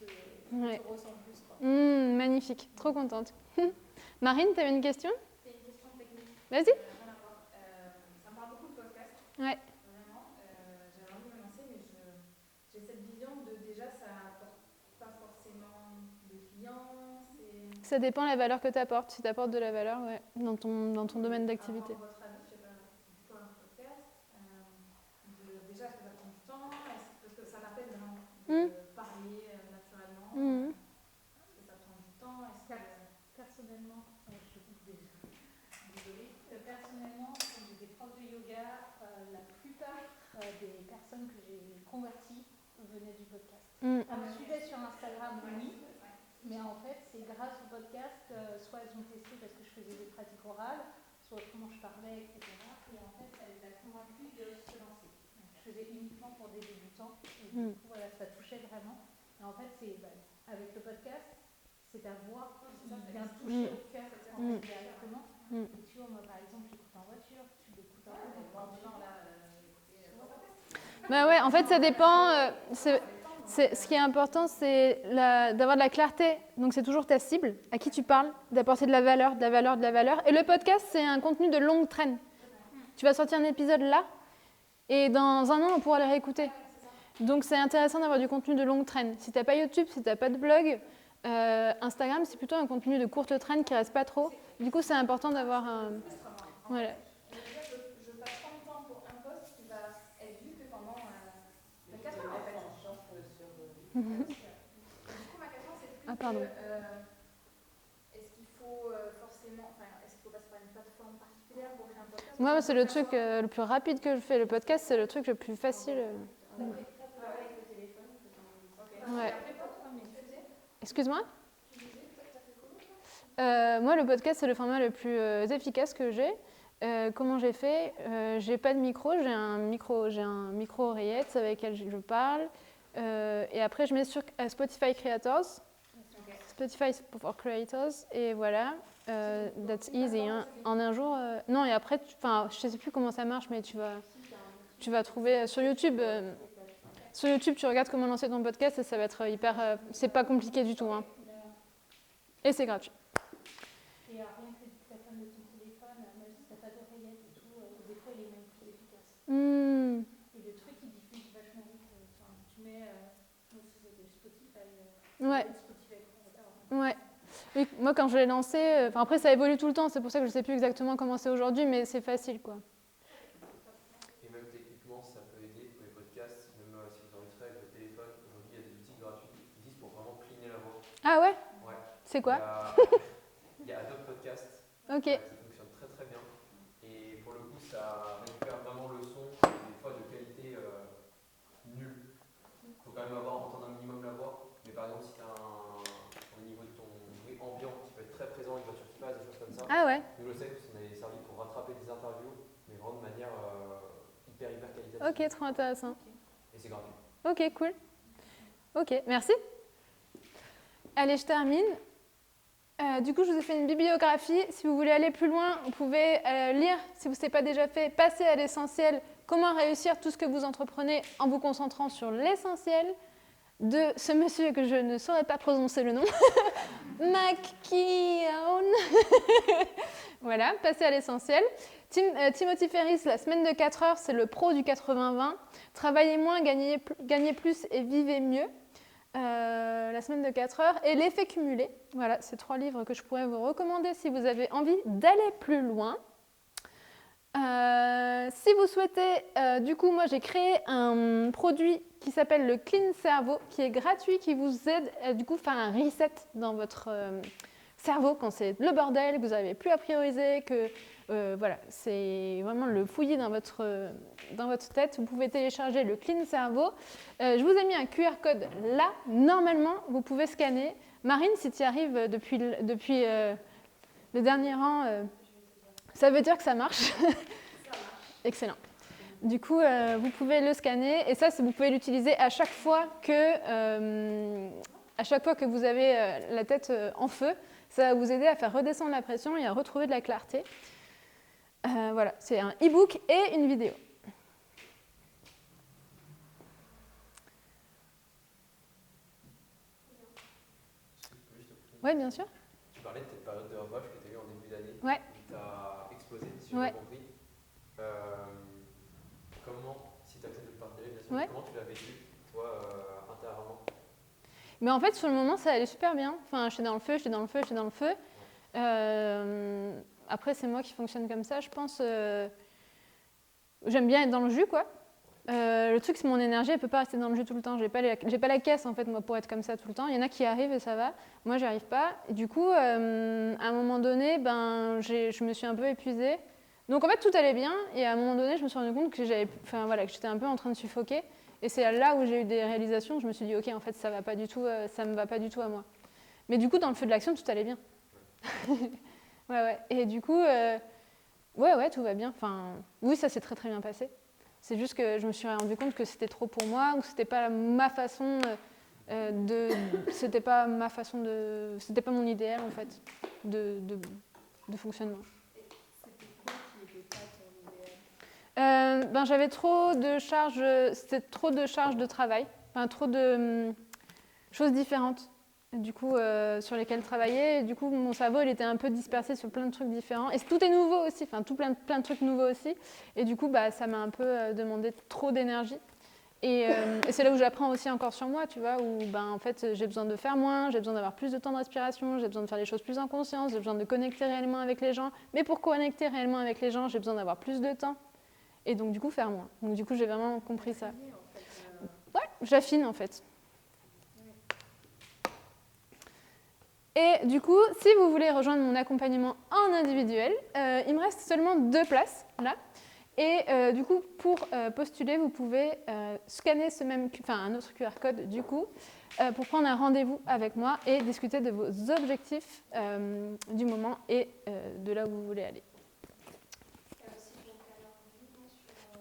Ouais. se ressent plus. Quoi. Magnifique, trop contente. Marine, tu avais une question? C'est une question technique. Vas-y. Rien à voir. Ça me parle beaucoup de podcast. Ouais. Vraiment. J'avais envie de me lancer, mais j'ai cette vision de déjà, ça apporte pas forcément de clients. Ça dépend de la valeur que tu apportes. Si tu apportes de la valeur, ouais, dans ton domaine d'activité. Avoir votre avis, je sais pas, pourquoi un podcast déjà, est-ce que ça prend du temps? Parce que ça m'appelle vraiment de parler naturellement. Est-ce que ça prend du temps? Personnellement, je coupe déjà. Désolée. Personnellement, quand j'étais prof de yoga, la plupart des personnes que j'ai converties venaient du podcast. Elles me suivaient sur Instagram, oui. Mais en fait, c'est grâce au podcast, soit elles ont testé parce que je faisais des pratiques orales, soit autrement je parlais, etc. Et en fait, ça les a convaincus de se lancer. Donc, je faisais uniquement pour des débutants. Et du coup, voilà, ça touchait vraiment. Et en fait, avec le podcast, c'est ta voix qui vient toucher au cœur directement. Et tu vois, moi par exemple, j'écoute en voiture, tu l'écoutes un peu dans le temps là. Bah ouais, en fait, ça dépend. Ce qui est important, c'est d'avoir de la clarté. Donc, c'est toujours ta cible, à qui tu parles, d'apporter de la valeur, de la valeur, de la valeur. Et le podcast, c'est un contenu de longue traîne. Tu vas sortir un épisode là, et dans un an, on pourra le réécouter. Donc, c'est intéressant d'avoir du contenu de longue traîne. Si tu n'as pas YouTube, si tu n'as pas de blog, Instagram, c'est plutôt un contenu de courte traîne qui ne reste pas trop. Du coup, c'est important d'avoir un... Voilà. Je passe tant de temps pour un post qui va être vu que pendant 4 heures en fait. Du coup, ma question c'est plus est-ce qu'il faut forcément, est-ce qu'il faut passer par une plateforme particulière pour faire un podcast? Moi, c'est le truc le plus rapide que je fais. Le podcast, c'est le truc le plus facile. Ouais. Excuse-moi? Moi, le podcast, c'est le format le plus efficace que j'ai. Comment j'ai fait? J'ai pas de micro, j'ai un micro oreillette avec lequel je parle. Et après, je mets sur Spotify Creators. Spotify for Creators. Et voilà. That's easy. Hein. En un jour. Non, et après, je sais plus comment ça marche, mais tu vas trouver sur YouTube. Sur YouTube, tu regardes comment lancer ton podcast et ça va être hyper. C'est pas compliqué du tout. Hein. Et c'est gratuit. Et rien que la femme de ton téléphone, même si t'as pas d'oreillette et tout, des fois il est même plus efficace. Et le truc il diffuse vachement vite. Tu mets, moi c'était Spotify. Ouais. Oui, moi quand je l'ai lancé, après ça évolue tout le temps, c'est pour ça que je sais plus exactement comment c'est aujourd'hui, mais c'est facile quoi. Et même techniquement, ça peut aider pour les podcasts, même si vous enregistrez avec votre téléphone. Aujourd'hui, il y a des outils gratuits qui existent pour vraiment cleaner la voix. Ah ouais? Ouais. C'est quoi? Il y a Adobe Podcast. Ok. Ça fonctionne très très bien. Et pour le coup, ça récupère vraiment le son, des fois de qualité nulle. Il faut quand même entendre un minimum la voix. Mais par exemple, si tu as au niveau de ton bruit ambiant qui peut être très présent, une voiture qui passe, des choses comme ça. Ah ouais? Nous, le sait, parce qu'on avait servi pour rattraper des interviews, mais vraiment de manière hyper qualitative. Ok, trop intéressant. Et c'est gratuit. Ok, cool. Ok, merci. Allez, je termine. Du coup, je vous ai fait une bibliographie. Si vous voulez aller plus loin, vous pouvez lire, si vous ne l'avez pas déjà fait, passer à l'essentiel. Comment réussir tout ce que vous entreprenez en vous concentrant sur l'essentiel de ce monsieur que je ne saurais pas prononcer le nom. McKeown. Voilà, passer à l'essentiel. Timothy Ferriss, la semaine de 4 heures, c'est le pro du 80-20. Travaillez moins, gagnez plus et vivez mieux. La semaine de 4 heures et l'effet cumulé. Voilà, c'est 3 livres que je pourrais vous recommander si vous avez envie d'aller plus loin. Si vous souhaitez, du coup, moi j'ai créé un produit qui s'appelle le Clean Cerveau, qui est gratuit, qui vous aide du coup à faire un reset dans votre cerveau quand c'est le bordel, que vous n'avez plus à prioriser, que voilà, c'est vraiment le fouillis dans votre tête. Vous pouvez télécharger le Clean Cerveau. Je vous ai mis un QR code là. Normalement, vous pouvez scanner. Marine, si tu y arrives depuis le dernier rang, ça veut dire que ça marche. Excellent. Du coup, vous pouvez le scanner et ça, vous pouvez l'utiliser à chaque fois que vous avez la tête en feu. Ça va vous aider à faire redescendre la pression et à retrouver de la clarté. Voilà, c'est un e-book et une vidéo. Ouais, bien sûr. Tu parlais de cette période de rush que tu as eu en début d'année, Ouais. où tu as explosé, si j'ai Ouais. bien compris. Comment, si tu acceptes de le partager, bien sûr, Ouais. comment tu l'as vécu, toi, intérieurement? Mais en fait, sur le moment, ça allait super bien. Enfin, j'étais dans le feu, j'étais dans le feu, j'étais dans le feu. Après, c'est moi qui fonctionne comme ça, je pense. J'aime bien être dans le jus, quoi. Le truc, c'est mon énergie, elle peut pas rester dans le jus tout le temps. J'ai pas la caisse, en fait, moi, pour être comme ça tout le temps. Il y en a qui arrivent et ça va. Moi, j'y arrive pas. Et du coup, à un moment donné, je me suis un peu épuisée. Donc, en fait, tout allait bien. Et à un moment donné, je me suis rendu compte que que j'étais un peu en train de suffoquer. Et c'est là où j'ai eu des réalisations. Je me suis dit, ok, en fait, ça va pas du tout, ça me va pas du tout à moi. Mais du coup, dans le feu de l'action, tout allait bien. Ouais. Et du coup, ouais, tout va bien. Enfin, oui, ça s'est très très bien passé. C'est juste que je me suis rendu compte que c'était trop pour moi, ou que c'était pas ma façon c'était pas mon idéal en fait de fonctionnement. C'était quoi qui n'était pas ton idéal? J'avais trop de charges, c'était trop de charges de travail, enfin trop de choses différentes. Du coup, sur lesquelles travailler. Et du coup, mon cerveau, il était un peu dispersé sur plein de trucs différents. Et tout est nouveau aussi, enfin, plein de trucs nouveaux aussi. Et du coup, ça m'a un peu demandé trop d'énergie. Et c'est là où j'apprends aussi encore sur moi, tu vois, où en fait, j'ai besoin de faire moins, j'ai besoin d'avoir plus de temps de respiration, j'ai besoin de faire les choses plus en conscience, j'ai besoin de connecter réellement avec les gens. Mais pour connecter réellement avec les gens, j'ai besoin d'avoir plus de temps. Et donc, du coup, faire moins. Donc, du coup, j'ai vraiment compris ça. Ouais, j'affine, en fait. Et du coup, si vous voulez rejoindre mon accompagnement en individuel, il me reste seulement 2 places là. Et du coup, pour postuler, vous pouvez scanner un autre QR code du coup, pour prendre un rendez-vous avec moi et discuter de vos objectifs du moment et de là où vous voulez aller.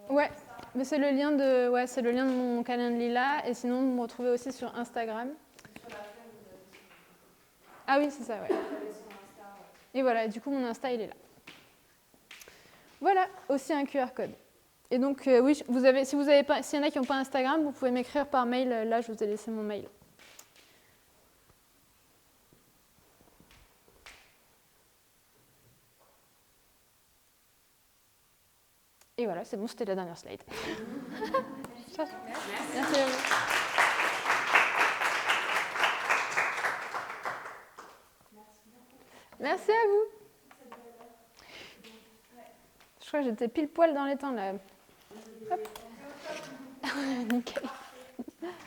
Ouais, mais c'est le lien de mon calendrier là, et sinon vous me retrouvez aussi sur Instagram. Ah oui, c'est ça, ouais. Et voilà, du coup, mon Insta, il est là. Voilà, aussi un QR code. Et donc, oui, s'il y en a qui n'ont pas Instagram, vous pouvez m'écrire par mail. Là, je vous ai laissé mon mail. Et voilà, c'est bon, c'était la dernière slide. Merci à vous. Merci à vous. Je crois que j'étais pile poil dans les temps là. Hop. Nickel.